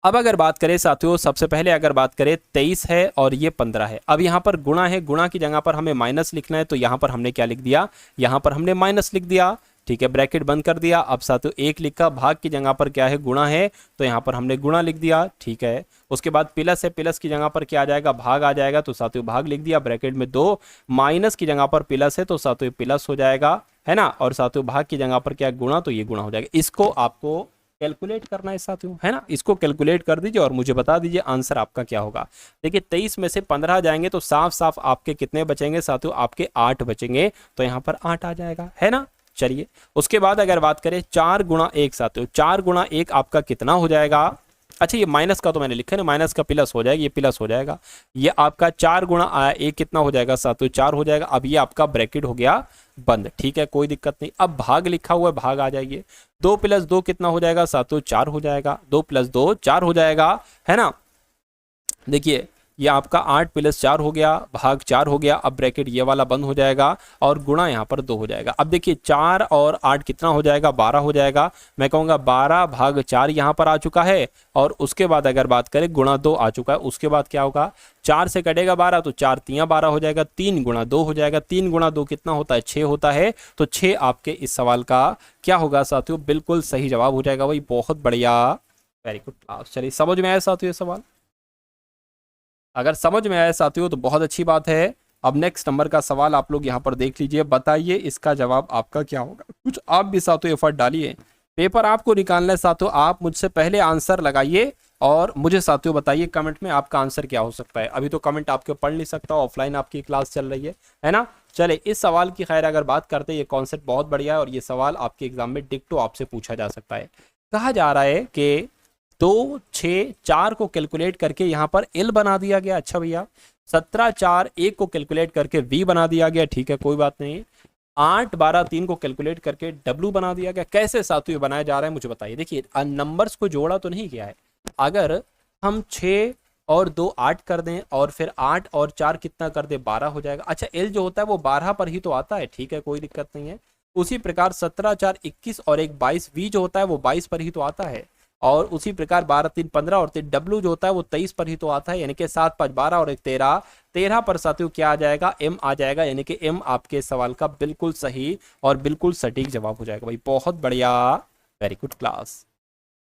अब अगर बात करें साथियों, सबसे पहले अगर बात करें 23 है और ये 15 है। अब यहाँ पर गुणा है, गुणा की जगह पर हमें माइनस लिखना है, तो यहाँ पर हमने क्या लिख दिया? यहाँ पर हमने माइनस लिख दिया, ठीक है, ब्रैकेट बंद कर दिया। अब साथियों 1 लिखा, भाग की जगह पर क्या है? गुणा है, तो यहाँ पर हमने गुणा लिख दिया, ठीक है। उसके बाद प्लस है, प्लस की जगह पर क्या आ जाएगा? भाग आ जाएगा, तो साथियों भाग लिख दिया, ब्रैकेट में 2, माइनस की जगह पर प्लस है, तो साथियों प्लस हो जाएगा, है ना, और साथियों भाग की जगह पर क्या? गुणा, तो ये गुणा हो जाएगा। इसको आपको कैलकुलेट करना है साथियों, है ना, इसको कैलकुलेट कर दीजिए और मुझे बता दीजिए आंसर आपका क्या होगा। देखिए 23 में से 15 जाएंगे तो साफ साफ आपके कितने बचेंगे साथियों? आपके 8 बचेंगे, तो यहाँ पर 8 आ जाएगा, है ना। चलिए उसके बाद अगर बात करें 4 गुणा 1 साथियों, 4 गुणा 1 आपका कितना हो जाएगा? अच्छा ये माइनस का तो मैंने लिखा है ना, माइनस का प्लस हो जाएगा, ये प्लस हो जाएगा। ये आपका 4 गुणा 1 कितना हो जाएगा साथियों? 4 हो जाएगा। अब ये आपका ब्रैकेट हो गया बंद, ठीक है, कोई दिक्कत नहीं। अब भाग लिखा हुआ है, भाग आ जाइए। 2 + 2 कितना हो जाएगा साथियों? 4 हो जाएगा। 2 + 2 4 हो जाएगा, है ना। देखिए ये आपका 8 + 4 हो गया, भाग 4 हो गया। अब ब्रैकेट ये वाला बंद हो जाएगा और गुणा यहाँ पर 2 हो जाएगा। अब देखिए 4 और 8 कितना हो जाएगा? 12 हो जाएगा। मैं कहूँगा 12/4 यहाँ पर आ चुका है, और उसके बाद अगर बात करें गुणा 2 आ चुका है। उसके बाद क्या होगा? 4 से कटेगा 12, तो 4 × 3 = 12 हो जाएगा। 3 × 2 हो जाएगा। 3 × 2 कितना होता है? 6 होता है। तो 6 आपके इस सवाल का क्या होगा साथियों? बिल्कुल सही जवाब हो जाएगा भाई, बहुत बढ़िया। Very good class. चलिए समझ में आया साथियों ये सवाल? अगर समझ में आया साथियों तो बहुत अच्छी बात है। अब नेक्स्ट नंबर का सवाल आप लोग यहाँ पर देख लीजिए, बताइए इसका जवाब आपका क्या होगा। कुछ आप भी साथियों एफर्ट डालिए, पेपर आपको निकालना है साथियों। आप मुझसे पहले आंसर लगाइए और मुझे साथियों बताइए कमेंट में आपका आंसर क्या हो सकता है। अभी तो कमेंट आपके पढ़ नहीं सकता, ऑफलाइन आपकी क्लास चल रही है ना। चले इस सवाल की खैर अगर बात करते हैं, ये कॉन्सेप्ट बहुत बढ़िया है और ये सवाल आपके एग्जाम में डिक्टो आपसे पूछा जा सकता है। कहा जा रहा है कि 2, 6, 4 को कैलकुलेट करके यहाँ पर एल बना दिया गया। अच्छा भैया 17, 4, 1 को कैलकुलेट करके वी बना दिया गया। ठीक है कोई बात नहीं। 8, 12, 3 को कैलकुलेट करके डब्ल्यू बना दिया गया। कैसे साथियों बनाया जा रहा है मुझे बताइए। देखिए नंबर्स को जोड़ा तो नहीं किया है। अगर हम 6 और 2 8 कर दें और फिर 8 और 4 कितना कर दे 12 हो जाएगा। अच्छा एल जो होता है वो 12 पर ही तो आता है। ठीक है कोई दिक्कत नहीं है। उसी प्रकार 17, 4, 21 और 1 22, वी जो होता है वो 22 पर ही तो आता है। और उसी प्रकार 12, 3, 15 और 3 डब्ल्यू जो होता है वो 23 पर ही तो आता है। यानी कि 7, 5, 12 और 1 13, 13 पर साथियों क्या आ जाएगा, एम आ जाएगा। यानी कि एम आपके सवाल का बिल्कुल सही और बिल्कुल सटीक जवाब हो जाएगा। भाई बहुत बढ़िया, वेरी गुड क्लास।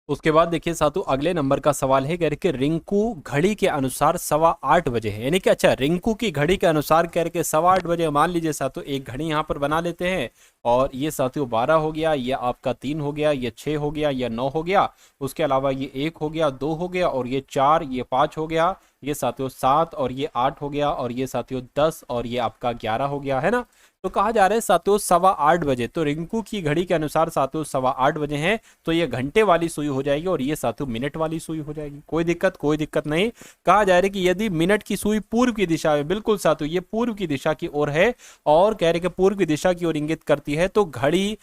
उसके बाद देखिए साथियों अगले नंबर का सवाल है कह रहे कि रिंकू घड़ी के अनुसार 8:15 बजे है। यानी कि अच्छा रिंकू की घड़ी के अनुसार कह रहे कि 8:15 बजे मान लीजिए साथियों एक घड़ी यहाँ पर बना लेते हैं। और ये साथियों 12 हो गया, ये आपका 3 हो गया, ये 6 हो गया, ये 9 हो गया। उसके अलावा ये 1 हो गया, 2 हो गया और ये 4, ये 5 हो गया, ये साथियों 7 और ये 8 हो गया और ये साथियों 10 और ये आपका 11 हो गया है ना। तो कहा जा रहा है साथियों 8:15 बजे। तो रिंकू की घड़ी के अनुसार साथियों 8:15 बजे हैं। तो ये घंटे वाली सुई हो जाएगी और ये साथियों मिनट वाली सुई हो जाएगी। कोई दिक्कत नहीं। कहा जा रहा है कि यदि मिनट की सुई पूर्व की दिशा में, बिल्कुल साथियों ये पूर्व की दिशा की ओर है और कह रहे कि पूर्व की दिशा की ओर इंगित करती है, तो घड़ी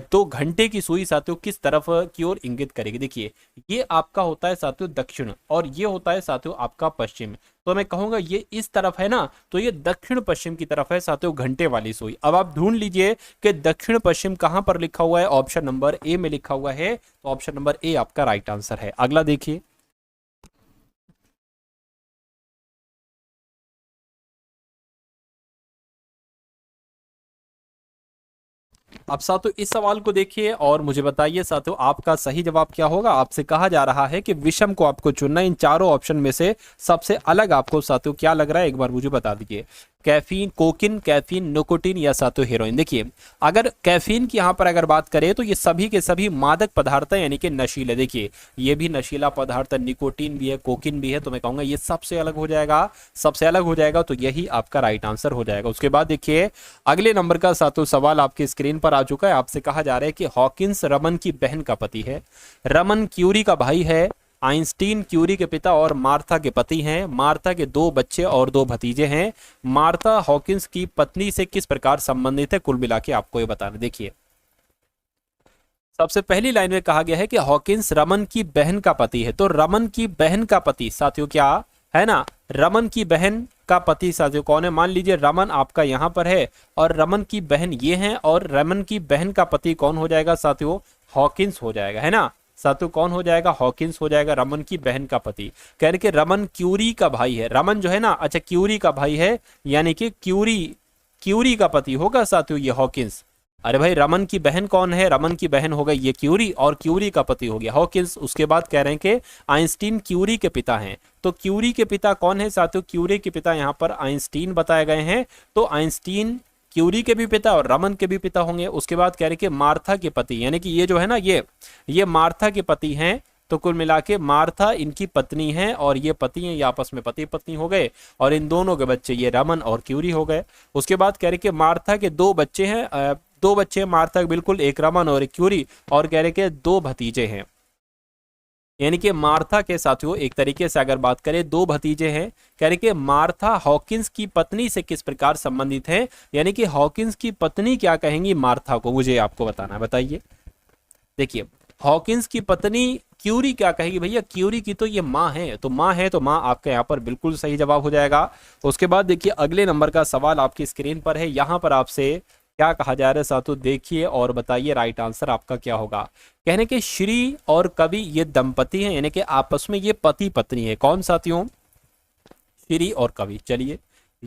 तो घंटे की सुई साथियों किस तरफ की ओर इंगित करेगी। देखिए ये आपका होता है साथियों दक्षिण और ये होता है साथियों आपका पश्चिम। तो मैं कहूंगा ये इस तरफ है ना, तो ये दक्षिण पश्चिम की तरफ है साथियों घंटे वाली सुई। अब आप ढूंढ लीजिए कि दक्षिण पश्चिम कहां पर लिखा हुआ है। ऑप्शन नंबर ए में लिखा हुआ है। तो ऑप्शन नंबर ए आपका राइट आंसर है। अगला देखिए, अब साथियों इस सवाल को देखिए और मुझे बताइए साथियों आपका सही जवाब क्या होगा। आपसे कहा जा रहा है कि विषम को आपको चुनना है। इन चारों ऑप्शन में से सबसे अलग आपको साथियों क्या लग रहा है, एक बार मुझे बता दीजिए। कैफीन, कोकिन, कैफीन, निकोटीन या साथियों हेरोइन। देखिए अगर कैफीन की यहाँ पर अगर बात करें तो ये सभी के सभी मादक पदार्थ हैं, यानी कि नशीले। देखिए ये भी नशीला पदार्थ है, निकोटीन भी है, कोकिन भी है। तो मैं कहूंगा ये सबसे अलग हो जाएगा, सबसे अलग हो जाएगा। तो यही आपका राइट आंसर हो जाएगा। उसके बाद देखिए अगले नंबर का साथियों सवाल आपकी स्क्रीन पर आ चुका है। आपसे कहा जा रहा है कि हॉकिंस रमन की बहन का पति है, रमन क्यूरी का भाई है, आइंस्टीन क्यूरी के पिता और मार्था के पति हैं, मार्था के 2 बच्चे और 2 भतीजे हैं। मार्था हॉकिंस की पत्नी से किस प्रकार संबंधित है, कुल मिला के आपको ये बताना। देखिए सबसे पहली लाइन में कहा गया है कि हॉकिंस रमन की बहन का पति है। तो रमन की बहन का पति साथियों क्या है ना, रमन की बहन का पति साथियों कौन है। मान लीजिए रमन आपका यहां पर है और रमन की बहन ये है और रमन की बहन का पति कौन हो जाएगा साथियों, हॉकिंस हो जाएगा, है ना। साथियों कौन हो जाएगा, हॉकिंस हो जाएगा, रमन की बहन का पति। कह रहे कि रमन क्यूरी का भाई है। रमन जो है ना, अच्छा क्यूरी का भाई है, यानी कि क्यूरी का पति होगा साथियों ये हॉकिंस। अरे भाई रमन की बहन कौन है, रमन की बहन हो गई ये क्यूरी और क्यूरी का पति हो गया हॉकिंस। उसके बाद कह रहे हैं कि आइंस्टीन क्यूरी के पिता हैं। तो क्यूरी के पिता कौन है साथियों, क्यूरी के पिता यहाँ पर आइंस्टीन बताए गए हैं। तो आइंस्टीन क्यूरी के भी पिता और रमन के भी पिता होंगे। उसके बाद कह रहे कि मार्था के पति, यानी कि ये जो है ना ये मार्था के पति हैं। तो कुल मिला के मार्था इनकी पत्नी है और ये पति हैं, ये आपस में पति पत्नी हो गए और इन दोनों के बच्चे ये रमन और क्यूरी हो गए। उसके बाद कह रहे कि मार्था के 2 बच्चे हैं, 2 बच्चे मार्था बिल्कुल, एक रमन और एक क्यूरी, और कह रहे कि 2 भतीजे हैं। यानी कि मार्था के साथियों एक तरीके से अगर बात करें 2 भतीजे हैं। कह रहे कि मार्था हॉकिंस की पत्नी से किस प्रकार संबंधित है, यानी कि हॉकिंस की पत्नी क्या कहेंगी मार्था को, मुझे आपको बताना है। बताइए देखिए हॉकिंस की पत्नी क्यूरी क्या कहेगी, भैया क्यूरी की तो ये माँ है। तो माँ है तो माँ आपका यहाँ पर बिल्कुल सही जवाब हो जाएगा। उसके बाद देखिए अगले नंबर का सवाल आपकी स्क्रीन पर है। यहाँ पर आपसे क्या कहा जा रहा है साथियों, देखिए और बताइए राइट आंसर आपका क्या होगा। कहने के श्री और कवि ये दंपति हैं, यानी कि आपस में ये पति पत्नी है। कौन साथियों, श्री और कवि। चलिए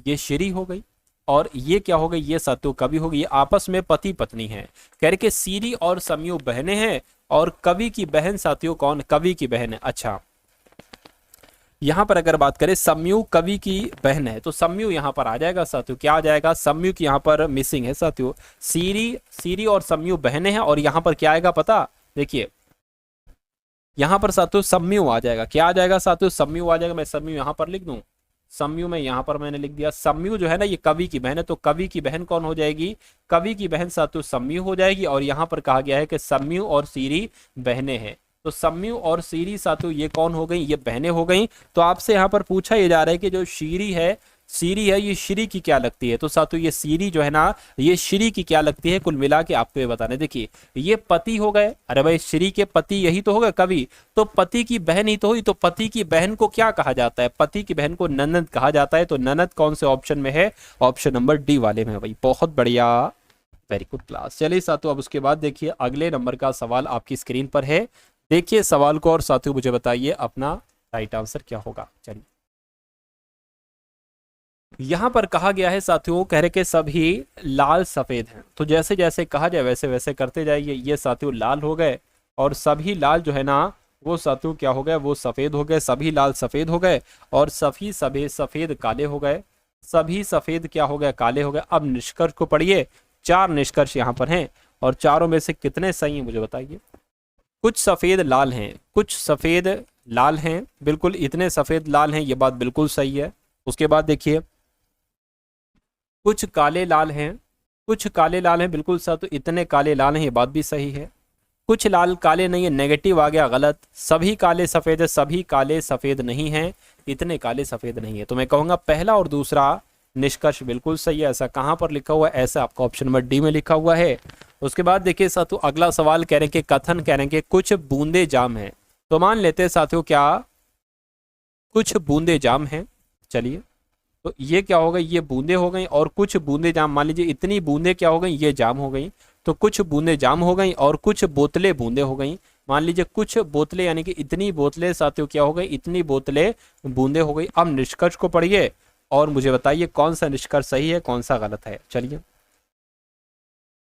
ये श्री हो गई, और ये क्या हो गई, ये साथियों कवि हो गई, ये आपस में पति पत्नी है। कह रहे कि सीरी और समयु बहनें हैं और कवि की बहन साथियों कौन, कवि की बहन है। अच्छा, यहां पर अगर बात करें समयु कवि की बहन है तो समयु यहां पर आ जाएगा साथियों, क्या आ जाएगा, समयु की यहां पर मिसिंग है साथियों। सीरी, सीरी और समयु बहनें हैं और यहां पर क्या आएगा पता, देखिए यहां पर साथियों समयु आ जाएगा, क्या आ जाएगा साथियों, समयु आ जाएगा। मैं समयु यहां पर लिख दूं, समयु में यहां पर मैंने लिख दिया। समयु जो है ना ये कवि की बहन है, तो कवि की बहन कौन हो जाएगी, कवि की बहन साथियों समयु हो जाएगी। और यहां पर कहा गया है कि समयु और सीरी बहनें हैं, तो समयु और सीरी साथियों ये कौन हो गई, ये बहनें हो गई। तो आपसे यहाँ पर पूछा ये जा रहा है कि जो शीरी है, सीरी है, ये श्री की क्या लगती है, तो साथियों ये सीरी जो है ना ये श्री की क्या लगती है, कुल मिला के आपको ये बताने। देखिए ये पति हो गए, अरे भाई श्री के पति यही तो हो गए कवि, तो पति की बहन ही तो हुई, तो पति की बहन को क्या कहा जाता है, पति की बहन को ननद कहा जाता है। तो ननद कौन से ऑप्शन में है, ऑप्शन नंबर डी वाले में है भाई, बहुत बढ़िया, वेरी गुड क्लास। चलिए साथियों अब उसके बाद देखिए अगले नंबर का सवाल आपकी स्क्रीन पर है, देखिए सवाल को और साथियों मुझे बताइए अपना राइट आंसर क्या होगा। चलिए यहां पर कहा गया है साथियों, कह रहे कि सभी लाल सफेद हैं, तो जैसे जैसे कहा जाए वैसे वैसे करते जाइए। ये साथियों लाल हो गए और सभी लाल जो है ना वो साथियों क्या हो गए, वो सफेद हो गए, सभी लाल सफेद हो गए और सभी सफेद सफेद काले हो गए, सभी सफेद क्या हो गए, काले हो गए। अब निष्कर्ष को पढ़िए, चार निष्कर्ष यहाँ पर हैं और चारों में से कितने सही हैं मुझे बताइए। कुछ सफेद लाल हैं, कुछ सफेद लाल हैं, बिल्कुल इतने सफेद लाल हैं, ये बात बिल्कुल सही है। उसके बाद देखिए कुछ काले लाल हैं, कुछ काले लाल हैं, बिल्कुल सर, तो इतने काले लाल हैं, ये बात भी सही है। कुछ लाल काले नहीं है, नेगेटिव आ गया, गलत। सभी काले सफेद है, सभी काले सफेद नहीं हैं, इतने काले सफेद नहीं है। तो मैं कहूंगा पहला और दूसरा निष्कर्ष बिल्कुल सही है। ऐसा कहां पर लिखा हुआ है, ऐसा आपका ऑप्शन नंबर डी में लिखा हुआ है। उसके बाद देखिए साथियों अगला सवाल कह रहे हैं कि कथन कह रहे हैं कि कुछ बूंदे जाम है, तो मान लेते हैं साथियों क्या कुछ बूंदे जाम है। चलिए तो ये क्या हो गई, ये बूंदे हो गई और कुछ बूंदे जाम, मान लीजिए इतनी बूंदे क्या हो गई, ये जाम हो गई, तो कुछ बूंदे जाम हो गई और कुछ बोतलें बूंदे हो गई। मान लीजिए कुछ बोतलें यानी कि इतनी बोतलें साथियों क्या हो गई, इतनी बोतलें बूंदे हो गई। अब निष्कर्ष को पढ़िए और मुझे बताइए कौन सा निष्कर्ष सही है कौन सा गलत है। चलिए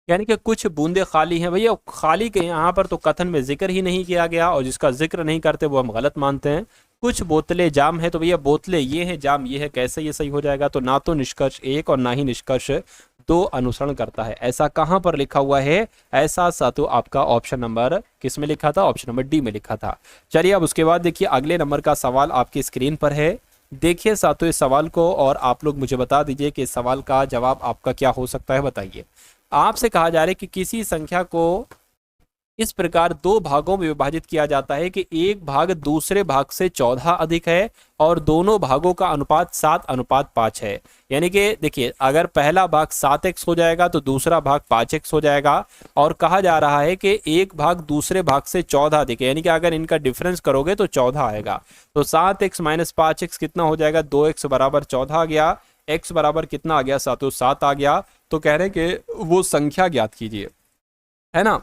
यानी कि कुछ बूंदे खाली हैं, भैया खाली के यहाँ पर तो कथन में जिक्र ही नहीं किया गया और जिसका जिक्र नहीं करते वो हम गलत मानते हैं। कुछ बोतलें जाम है, तो भैया बोतलें ये है, जाम ये है, कैसे ये सही हो जाएगा। तो ना तो निष्कर्ष एक और ना ही निष्कर्ष दो अनुसरण करता है। ऐसा कहां पर लिखा हुआ है, ऐसा साथियों आपका ऑप्शन नंबर किस में लिखा था, ऑप्शन नंबर डी में लिखा था। चलिए अब उसके बाद देखिए अगले नंबर का सवाल आपकी स्क्रीन पर है। देखिए साथियों इस सवाल को और आप लोग मुझे बता दीजिए कि इस सवाल का जवाब आपका क्या हो सकता है, बताइए। आपसे कहा जा रहा है कि किसी संख्या को इस प्रकार दो भागों में विभाजित किया जाता है कि एक भाग दूसरे भाग से 14 अधिक है और दोनों भागों का अनुपात 7:5 है। यानी कि देखिए अगर पहला भाग 7x हो जाएगा तो दूसरा भाग 5x हो जाएगा और कहा जा रहा है कि एक भाग दूसरे भाग से 14 अधिक है, यानी कि अगर इनका डिफरेंस करोगे तो 14 आएगा। तो 7x - 5x कितना हो जाएगा, 2x बराबर 14 आ गया, x बराबर कितना आ गया साथियों 7 आ गया। तो कह रहे हैं कि वो संख्या ज्ञात कीजिए, है ना।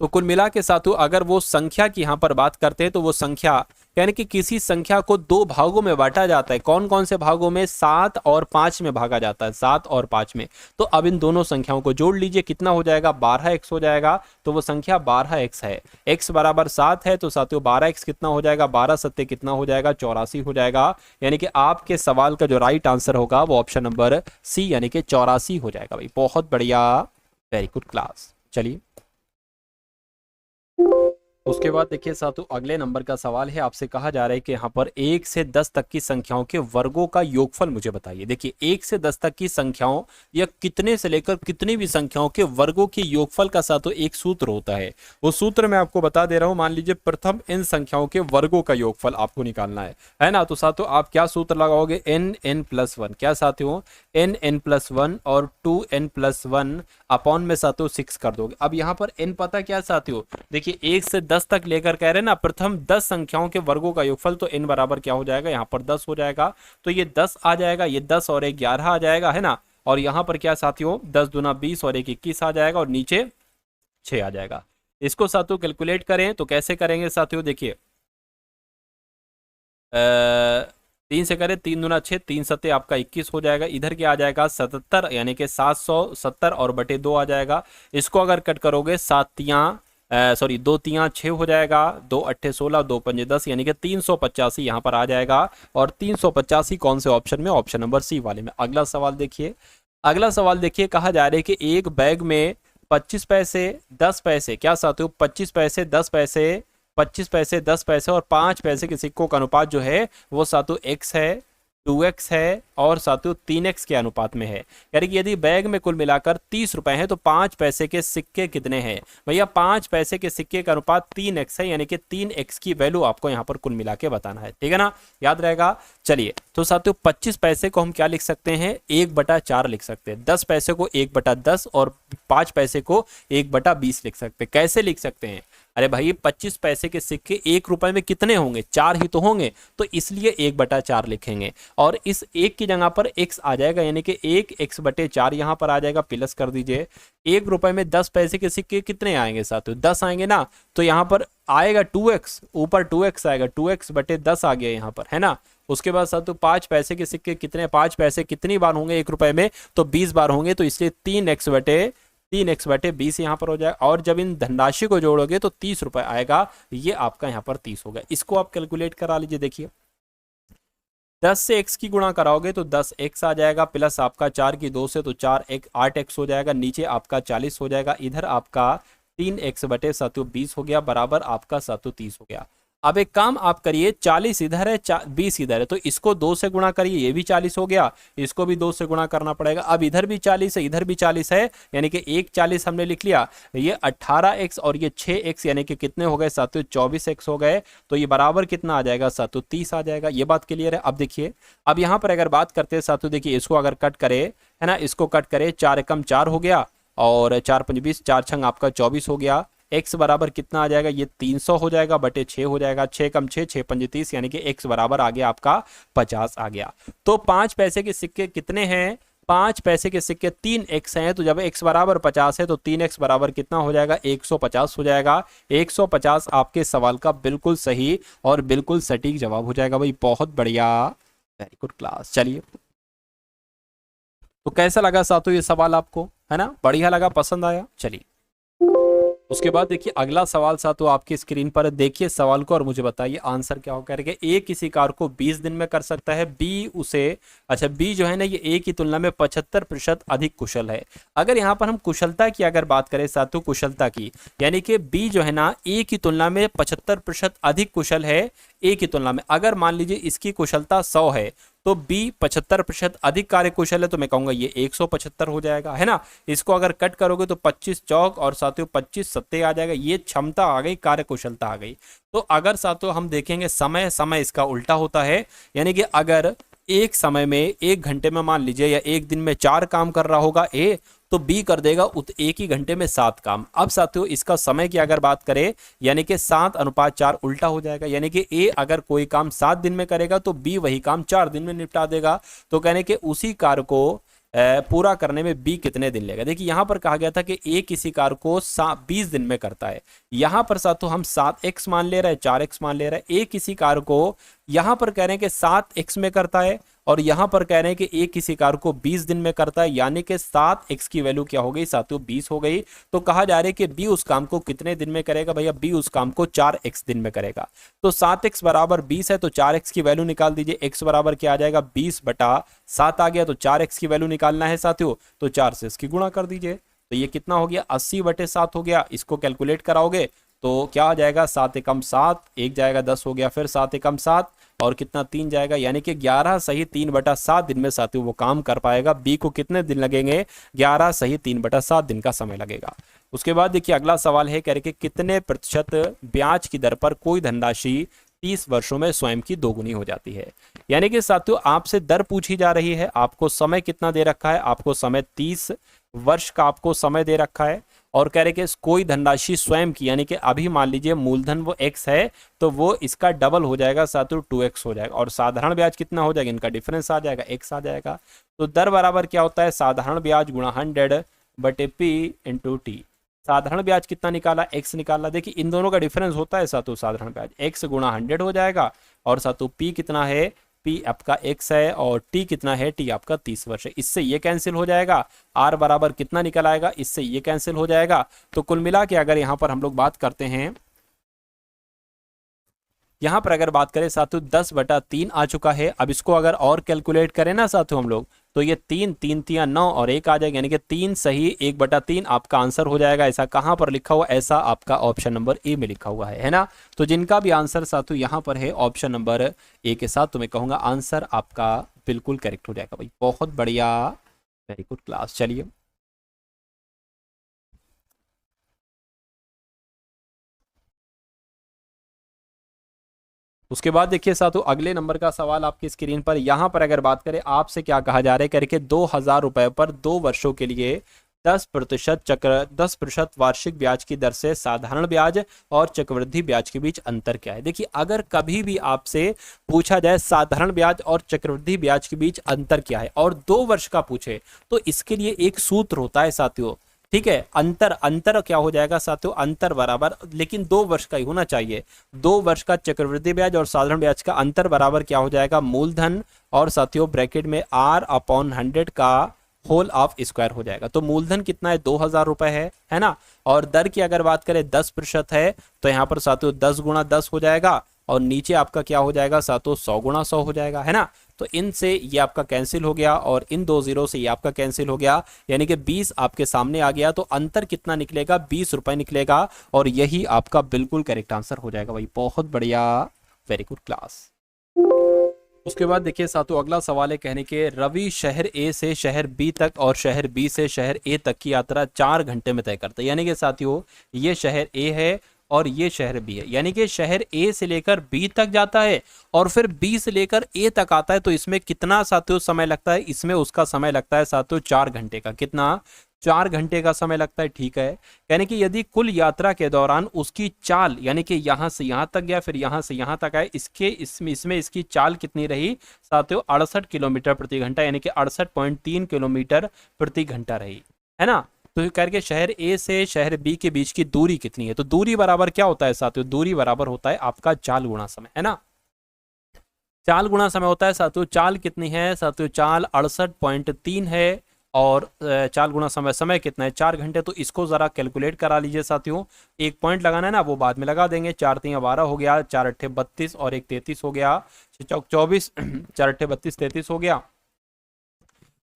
तो कुल मिला के साथियों अगर वो संख्या की यहां पर बात करते हैं तो वो संख्या यानी कि किसी संख्या को दो भागों में बांटा जाता है। कौन कौन से भागों में, 7 और 5 में भागा जाता है, 7 और 5 में। तो अब इन दोनों संख्याओं को जोड़ लीजिए, कितना हो जाएगा, 12x हो जाएगा। तो वो संख्या 12x है, x बराबर 7 है, तो साथियों 12x कितना हो जाएगा, 12 सत्ते कितना हो जाएगा, 84 हो जाएगा। यानी कि आपके सवाल का जो राइट आंसर होगा वो ऑप्शन नंबर सी यानी कि 84 हो जाएगा भाई, बहुत बढ़िया, वेरी गुड क्लास। चलिए उसके बाद देखिए साथियों अगले नंबर का सवाल है। आपसे कहा जा रहा है कि यहाँ पर 1 से 10 तक की संख्याओं के वर्गों का योगफल मुझे बताइए। देखिए 1 से 10 तक की संख्याओं या कितने से लेकर कितनी भी संख्याओं के वर्गों के योगफल का साथियों एक सूत्र होता है। वो सूत्र मैं आपको बता दे रहा हूं। मान लीजिए प्रथम इन संख्याओं के वर्गों का योगफल आपको निकालना है ना। तो साथियों आप क्या सूत्र लगाओगे, n+1, क्या साथियों n+1 और 2n+1 अपॉन में साथियों 6 कर दोगे। अब यहाँ पर n पता क्या साथियों, देखिए 1 से 10 तक लेकर कह रहे हैं ना, प्रथम 10 संख्याओं के वर्गों का योगफल, तो n बराबर क्या हो जाएगा, यहाँ पर 10 हो जाएगा। तो ये 10 आ जाएगा, ये 10 और 1 11 आ जाएगा, है ना। और यहाँ पर क्या साथियों 10 दूना 20 और 1 21 आ जाएगा और नीचे 6 आ जाएगा। इसको साथियों कैलकुलेट करें तो कैसे करेंगे साथियों, देखिए 3 से करें 3 दूना 6, 3 सत्ते आपका 21 हो जाएगा। इधर क्या आ जाएगा 77 यानी कि 770 और बटे 2 आ जाएगा। इसको अगर कट करोगे 2 तियाँ 6 हो जाएगा, 2 अट्ठे 16, 2 पंजे 10 यानी कि 385 यहाँ पर आ जाएगा। और 385 कौन से ऑप्शन में? ऑप्शन नंबर सी वाले में। अगला सवाल देखिए, अगला सवाल देखिए, कहा जा रहा है कि एक बैग में 25 पैसे 10 पैसे, क्या साथियों 25 पैसे 10 पैसे, 25 पैसे 10 पैसे और 5 पैसे के सिक्कों का अनुपात जो है वो साथियों x है, 2x है और साथियों 3x के अनुपात में है। यानी कि यदि बैग में कुल मिलाकर 30 रुपए हैं तो 5 पैसे के सिक्के कितने हैं? भैया 5 पैसे के सिक्के का अनुपात 3x है, यानी कि 3x की वैल्यू आपको यहाँ पर कुल मिला के बताना है, ठीक है ना, याद रहेगा। चलिए तो साथियों 25 पैसे को हम क्या लिख सकते हैं? 1/4 लिख सकते हैं। 10 पैसे को 1/10 और 5 पैसे को 1/20 लिख सकते हैं। कैसे लिख सकते हैं? अरे भाई 25 पैसे के सिक्के 1 रुपए में कितने होंगे? 4 ही तो होंगे, तो इसलिए 1/4 लिखेंगे और इस 1 की जगह पर x आ जाएगा, यानी कि 1x/4 यहाँ पर आ जाएगा, प्लस कर दीजिए। 1 रुपए में 10 पैसे के सिक्के कितने आएंगे साथियों? 10 आएंगे ना, तो यहाँ पर आएगा 2x, ऊपर 2x आएगा, 2x/10 आ गया यहाँ पर, है ना। उसके बाद साथियों 5 पैसे के सिक्के कितने? 5 पैसे कितनी बार होंगे 1 रुपए में? तो 20 बार होंगे, तो इसलिए 3x/20 यहाँ पर हो जाएगा। और जब इन धनराशि को जोड़ोगे तो 30 रुपए आएगा, ये आपका यहाँ पर 30 हो गया। इसको आप कैलकुलेट करा लीजिए। देखिए 10 से x की गुणा कराओगे तो 10x आ जाएगा, प्लस आपका 4 की 2 से तो 8x हो जाएगा, नीचे आपका 40 हो जाएगा, इधर आपका 3x/20 हो गया, बराबर आपका 30 हो गया। अब एक काम आप करिए, 40 इधर है 20 इधर है, तो इसको 2 से गुणा करिए, ये भी 40 हो गया, इसको भी 2 से गुणा करना पड़ेगा। अब इधर भी 40 है, इधर भी 40 है, यानी कि एक 40 हमने लिख लिया, ये 18x और ये 6x यानी कि कितने हो गए साथियों? 24x हो गए। तो ये बराबर कितना आ जाएगा साथियों? 30 आ जाएगा। ये बात क्लियर है। अब देखिए, अब यहाँ पर अगर बात करते हैं साथियों, देखिए इसको अगर कट करे, है ना, इसको कट करे, 4 एकम 4 हो गया और 4 पंच 20, 4 छंग आपका 24 हो गया। x बराबर कितना आ जाएगा? ये 300 हो जाएगा, बटे 6 हो जाएगा, 6 कम 6, 6 पंजे 30 यानी कि x बराबर आ गया आपका 50 आ गया। तो 5 पैसे के सिक्के कितने हैं? 5 पैसे के सिक्के 3x हैं, तो जब x बराबर 50 है तो 3x बराबर कितना हो जाएगा? 150 हो जाएगा। 150 आपके सवाल का बिल्कुल सही और बिल्कुल सटीक जवाब हो जाएगा। भाई बहुत बढ़िया, वेरी गुड क्लास। चलिए तो कैसा लगा साथियों ये सवाल आपको? है ना, बढ़िया लगा, पसंद आया? चलिए उसके बाद देखिए अगला सवाल साथियों आपकी स्क्रीन पर, देखिए सवाल को और मुझे बताइए आंसर क्या होगा। करके ए किसी कार को 20 दिन में कर सकता है, बी उसे, अच्छा बी जो है ना ये ए की तुलना में 75% अधिक कुशल है। अगर यहाँ पर हम कुशलता की अगर बात करें साथियों, कुशलता की, यानी कि बी जो है ना ए की तुलना में 75% अधिक कुशल है ए की तुलना में। अगर मान लीजिए इसकी कुशलता 100 है तो बी 75% अधिक कार्यकुशल है, तो मैं कहूंगा ये 175 हो जाएगा, है ना। इसको अगर कट करोगे तो 25 चौक और साथियों 25 सत्ते आ जाएगा, ये क्षमता आ गई, कार्यकुशलता आ गई। तो अगर साथियों हम देखेंगे समय, समय इसका उल्टा होता है, यानी कि अगर एक समय में 1 घंटे में मान लीजिए या एक दिन में 4 काम कर रहा होगा ए, तो बी कर देगा एक ही घंटे में 7 काम। अब साथियों इसका समय की अगर बात करें, यानी कि 7:4 उल्टा हो जाएगा, यानी कि ए अगर कोई काम 7 दिन में करेगा तो बी वही काम 4 दिन में निपटा देगा। तो कहने के उसी कार्य को पूरा करने में बी कितने दिन लेगा। देखिए यहां पर कहा गया था कि ए किसी कार्य को 20 दिन में करता है, यहां पर साथियों हम 7x मान ले रहे हैं, 4x मान ले रहे हैं। ए किसी कार्य को यहां पर कह रहे हैं कि 7x में करता है और यहां पर कह रहे हैं कि ए किसी कार्य को 20 दिन में करता है, यानी कि 7x की वैल्यू क्या हो गई साथियों? 20 हो गई। तो कहा जा रहा है कि बी उस काम को कितने दिन में करेगा? भैया बी उस काम को 4x दिन में करेगा। तो 7x बराबर 20 है, तो 4x की वैल्यू निकाल दीजिए। x बराबर क्या आ जाएगा? 20/7 आ गया, तो 4x की वैल्यू निकालना है साथियों, तो 4 से इसकी गुणा कर दीजिए। तो ये कितना हो गया? 80/7 हो गया। इसको कैलकुलेट कराओगे तो क्या आ जाएगा? 7 एकम 7, एक जाएगा 10 हो गया, फिर 7 एकम 7 और कितना 3 जाएगा, यानी कि 11 सही 3/7 दिन में साथियों वो काम कर पाएगा। बी को कितने दिन लगेंगे? 11 सही 3/7 दिन का समय लगेगा। उसके बाद देखिए अगला सवाल है, कह रहे कि कितने प्रतिशत ब्याज की दर पर कोई धनराशि 30 वर्षों में स्वयं की दोगुनी हो जाती है। यानी कि साथियों आपसे दर पूछी जा रही है, आपको समय कितना दे रखा है? आपको समय 30 वर्ष का आपको समय दे रखा है और कह रहे कि कोई धनराशि स्वयं की, यानी कि अभी मान लीजिए मूलधन वो x है तो वो इसका डबल हो जाएगा साथियों 2x हो जाएगा, और साधारण ब्याज कितना हो जाएगा? इनका डिफरेंस आ जाएगा, x आ जाएगा। तो दर बराबर क्या होता है? साधारण ब्याज गुणा 100/p × t। साधारण ब्याज कितना निकाला? x निकाला। देखिए इन दोनों का डिफरेंस होता है साथियों, साधारण ब्याज x गुणा 100 हो जाएगा और साथियों p कितना है? पी आपका x है और t कितना है, t आपका 30 वर्ष है। इससे ये कैंसिल हो जाएगा, r बराबर कितना निकल आएगा, इससे ये कैंसिल हो जाएगा। तो कुल मिला के अगर यहाँ पर हम लोग बात करते हैं, यहाँ पर अगर बात करें साथियों 10/3 आ चुका है। अब इसको अगर और कैलकुलेट करें ना साथियों हम लोग, तो ये 3 3 3 9 और 1 आ जाएगा, यानी कि 3 सही 1/3 आपका आंसर हो जाएगा। ऐसा कहाँ पर लिखा हुआ, ऐसा आपका ऑप्शन नंबर ए में लिखा हुआ है ना। तो जिनका भी आंसर साथियों यहाँ पर है ऑप्शन नंबर ए के साथ, तो मैं कहूँगा आंसर आपका बिल्कुल करेक्ट हो जाएगा भाई। बहुत बढ़िया, वेरी गुड क्लास। चलिए उसके बाद देखिए साथियों अगले नंबर का सवाल आपकी स्क्रीन पर। यहाँ पर अगर बात करें आपसे क्या कहा जा रहा है करके, 2000 रुपए पर 2 वर्षों के लिए 10% वार्षिक ब्याज की दर से साधारण ब्याज और चक्रवृद्धि ब्याज के बीच अंतर क्या है। देखिए अगर कभी भी आपसे पूछा जाए साधारण ब्याज और चक्रवृद्धि ब्याज के बीच अंतर क्या है और 2 वर्ष का पूछे, तो इसके लिए एक सूत्र होता है साथियों, ठीक है। अंतर क्या हो जाएगा साथियों, अंतर बराबर, लेकिन 2 वर्ष का ही होना चाहिए। 2 वर्ष का चक्रवृद्धि ब्याज और साधारण ब्याज का अंतर बराबर क्या हो जाएगा, मूलधन और साथियों ब्रैकेट में r/100 का होल ऑफ स्क्वायर हो जाएगा। तो मूलधन कितना है, 2000 रुपए है ना। और दर की अगर बात करें 10% है, तो यहाँ पर साथियों 10 गुणा 10 हो जाएगा और नीचे आपका क्या हो जाएगा साथियों 100 गुणा 100 हो जाएगा, है ना। तो इनसे ये आपका कैंसिल हो गया और इन 2 जीरो से ये आपका कैंसिल हो गया, यानी कि 20 आपके सामने आ गया। तो अंतर कितना निकलेगा, 20 रुपए निकलेगा और यही आपका बिल्कुल करेक्ट आंसर हो जाएगा भाई। बहुत बढ़िया, वेरी गुड क्लास। उसके बाद देखिए साथियों अगला सवाल है, कहने के रवि शहर ए से शहर बी तक और शहर बी से शहर ए तक की यात्रा 4 घंटे में तय करता है। यानी कि साथियों ये शहर ए है और ये शहर बी है, यानी कि शहर ए से लेकर बी तक जाता है और फिर बी से लेकर ए तक आता है। तो इसमें कितना साथियों समय लगता है, इसमें उसका समय लगता है साथियों 4 घंटे का। कितना, 4 घंटे का समय लगता है, ठीक है। यानी कि यदि कुल यात्रा के दौरान उसकी चाल, यानी कि यहां से यहां तक गया फिर यहां से यहां तक आए, इसमें इसकी चाल कितनी रही साथियों 68 किलोमीटर प्रति घंटा, यानी कि 68.3 किलोमीटर प्रति घंटा रही, है ना। तो करके शहर ए से शहर बी के बीच की दूरी कितनी है, तो दूरी बराबर क्या होता है साथियों, दूरी बराबर होता है आपका चाल गुणा समय, है ना। चाल गुणा समय होता है साथियों। चाल कितनी है साथियों, चाल 68.3 है और चाल गुणा समय कितना है 4 घंटे। तो इसको जरा कैलकुलेट करा लीजिए साथियों। एक पॉइंट लगाना है ना, वो बाद में लगा देंगे। 4 3 12 हो गया, 4 8 32 और 1 33 हो गया, 6 चौक 24, 4 8 32 33 हो गया,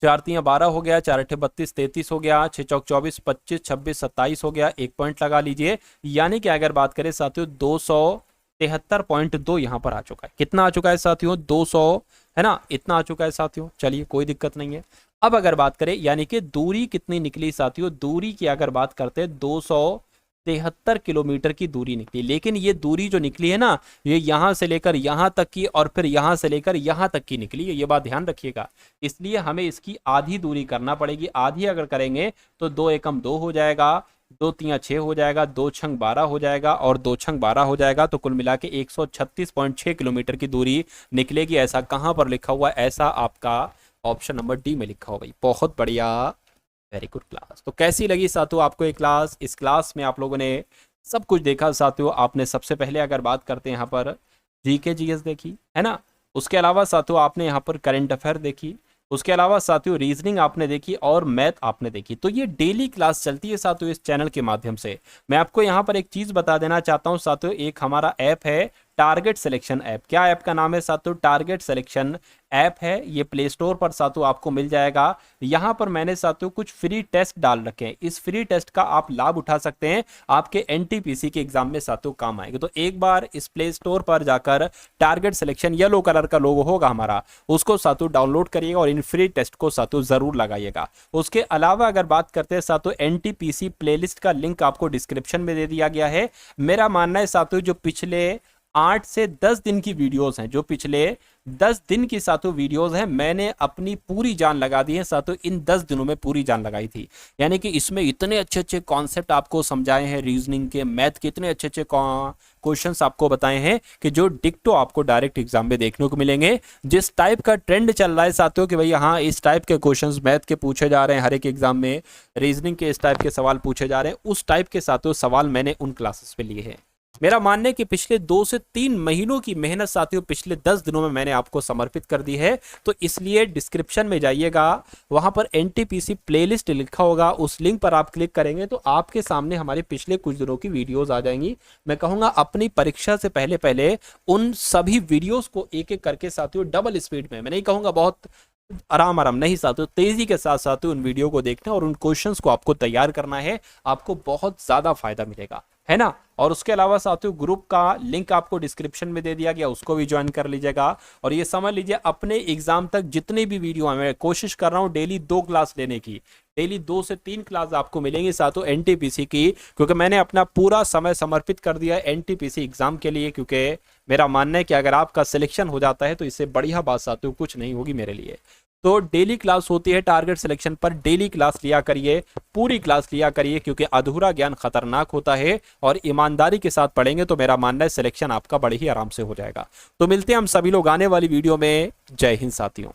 4 3 12 हो गया, 4 8 32 33 हो गया, 6 चौक 24 25 26 27 हो गया। एक पॉइंट लगा लीजिए, यानी कि अगर बात करें साथियों 273.2 यहाँ पर आ चुका है। कितना आ चुका है साथियों, 200, है ना, इतना आ चुका है साथियों। चलिए कोई दिक्कत नहीं है। अब अगर बात करें यानी कि दूरी कितनी निकली साथियों, दूरी की अगर बात करते हैं 273 किलोमीटर की दूरी निकली। लेकिन ये दूरी जो निकली है ना, ये यहां से लेकर यहां तक की और फिर यहां से लेकर यहां तक की निकली है, ये बात ध्यान रखिएगा। इसलिए हमें इसकी आधी दूरी करना पड़ेगी। आधी अगर करेंगे तो 2 एकम 2 हो जाएगा, 2 तिया 6 हो जाएगा, 2 छंग 12 हो जाएगा और 2 छंग 12 हो जाएगा। तो कुल मिला के 136.6 किलोमीटर की दूरी निकलेगी। ऐसा कहां पर लिखा हुआ है, ऐसा आपका ऑप्शन नंबर डी में लिखा हो भाई। बहुत बढ़िया, वेरी गुड क्लास। तो कैसी लगी साथियों आपको ये क्लास। इस क्लास में आप लोगों ने सब कुछ देखा साथियों। आपने सबसे पहले अगर बात करते हैं यहाँ पर जीके जीएस देखी, है ना। उसके अलावा साथियों आपने यहाँ पर करंट अफेयर देखी, उसके अलावा साथियों रीजनिंग आपने देखी और मैथ आपने देखी। तो ये डेली क्लास चलती है साथियों इस चैनल के माध्यम से। मैं आपको यहाँ पर एक चीज बता देना चाहता हूँ साथियों, एक हमारा ऐप है टारगेट सिलेक्शन ऐप। क्या ऐप का नाम है साथियों, टारगेट सिलेक्शन ऐप है। ये प्ले स्टोर पर साथियों आपको मिल जाएगा। यहाँ पर मैंने साथियों कुछ फ्री टेस्ट डाल रखे हैं, इस फ्री टेस्ट का आप लाभ उठा सकते हैं, आपके एनटीपीसी के एग्जाम में साथियों काम आएगा। तो एक बार इस प्ले स्टोर पर जाकर टारगेट सिलेक्शन, येलो कलर का लोगो होगा हमारा, उसको साथियों डाउनलोड करिएगा और इन फ्री टेस्ट को साथियों जरूर लगाइएगा। उसके अलावा अगर बात करते हैं साथियों एनटीपीसी प्लेलिस्ट का लिंक आपको डिस्क्रिप्शन में दे दिया गया है। मेरा मानना है साथियों जो पिछले 8 से 10 दिन की वीडियोस हैं, जो पिछले 10 दिन की साथियों वीडियोस हैं, मैंने अपनी पूरी जान लगा दी है साथियों। इन 10 दिनों में पूरी जान लगाई थी, यानी कि इसमें इतने अच्छे अच्छे कॉन्सेप्ट आपको समझाए हैं, रीजनिंग के, मैथ के इतने अच्छे अच्छे क्वेश्चंस आपको बताए हैं कि जो डिक्टो आपको डायरेक्ट एग्जाम में देखने को मिलेंगे। जिस टाइप का ट्रेंड चल रहा है साथियों कि भाई हाँ इस टाइप के क्वेश्चंस मैथ के पूछे जा रहे हैं हर एक एग्जाम में, रीजनिंग के इस टाइप के सवाल पूछे जा रहे हैं, उस टाइप के साथियों सवाल मैंने उन क्लासेस पे लिए हैं। मेरा मानना है कि पिछले 2 से 3 महीनों की मेहनत साथियों पिछले 10 दिनों में मैंने आपको समर्पित कर दी है। तो इसलिए डिस्क्रिप्शन में जाइएगा, वहां पर एनटीपीसी प्लेलिस्ट लिखा होगा, उस लिंक पर आप क्लिक करेंगे तो आपके सामने हमारे पिछले कुछ दिनों की वीडियोस आ जाएंगी। मैं कहूंगा अपनी परीक्षा से पहले पहले उन सभी वीडियोस को एक एक करके साथियों डबल स्पीड में, मैं नहीं कहूंगा बहुत आराम आराम नहीं साथियों, तेजी के साथ साथियों उन वीडियो को देखना और उन क्वेश्चंस को आपको तैयार करना है। आपको बहुत ज्यादा फायदा मिलेगा, है ना। और उसके अलावा साथियों ग्रुप का लिंक आपको डिस्क्रिप्शन में दे दिया गया, उसको भी ज्वाइन कर लीजिएगा। और ये समझ लीजिए अपने एग्जाम तक जितने भी वीडियो हैं, मैं कोशिश कर रहा हूं डेली 2 क्लास लेने की, डेली 2 से 3 क्लास आपको मिलेंगी साथियों एनटीपीसी की, क्योंकि मैंने अपना पूरा समय समर्पित कर दिया एनटीपीसी एग्जाम के लिए। क्योंकि मेरा मानना है कि अगर आपका सिलेक्शन हो जाता है तो इससे बढ़िया बात साथियों कुछ नहीं होगी मेरे लिए। तो डेली क्लास होती है टारगेट सिलेक्शन पर, डेली क्लास लिया करिए, पूरी क्लास लिया करिए, क्योंकि अधूरा ज्ञान खतरनाक होता है और ईमानदारी के साथ पढ़ेंगे तो मेरा मानना है सिलेक्शन आपका बड़े ही आराम से हो जाएगा। तो मिलते हैं हम सभी लोग आने वाली वीडियो में। जय हिंद साथियों।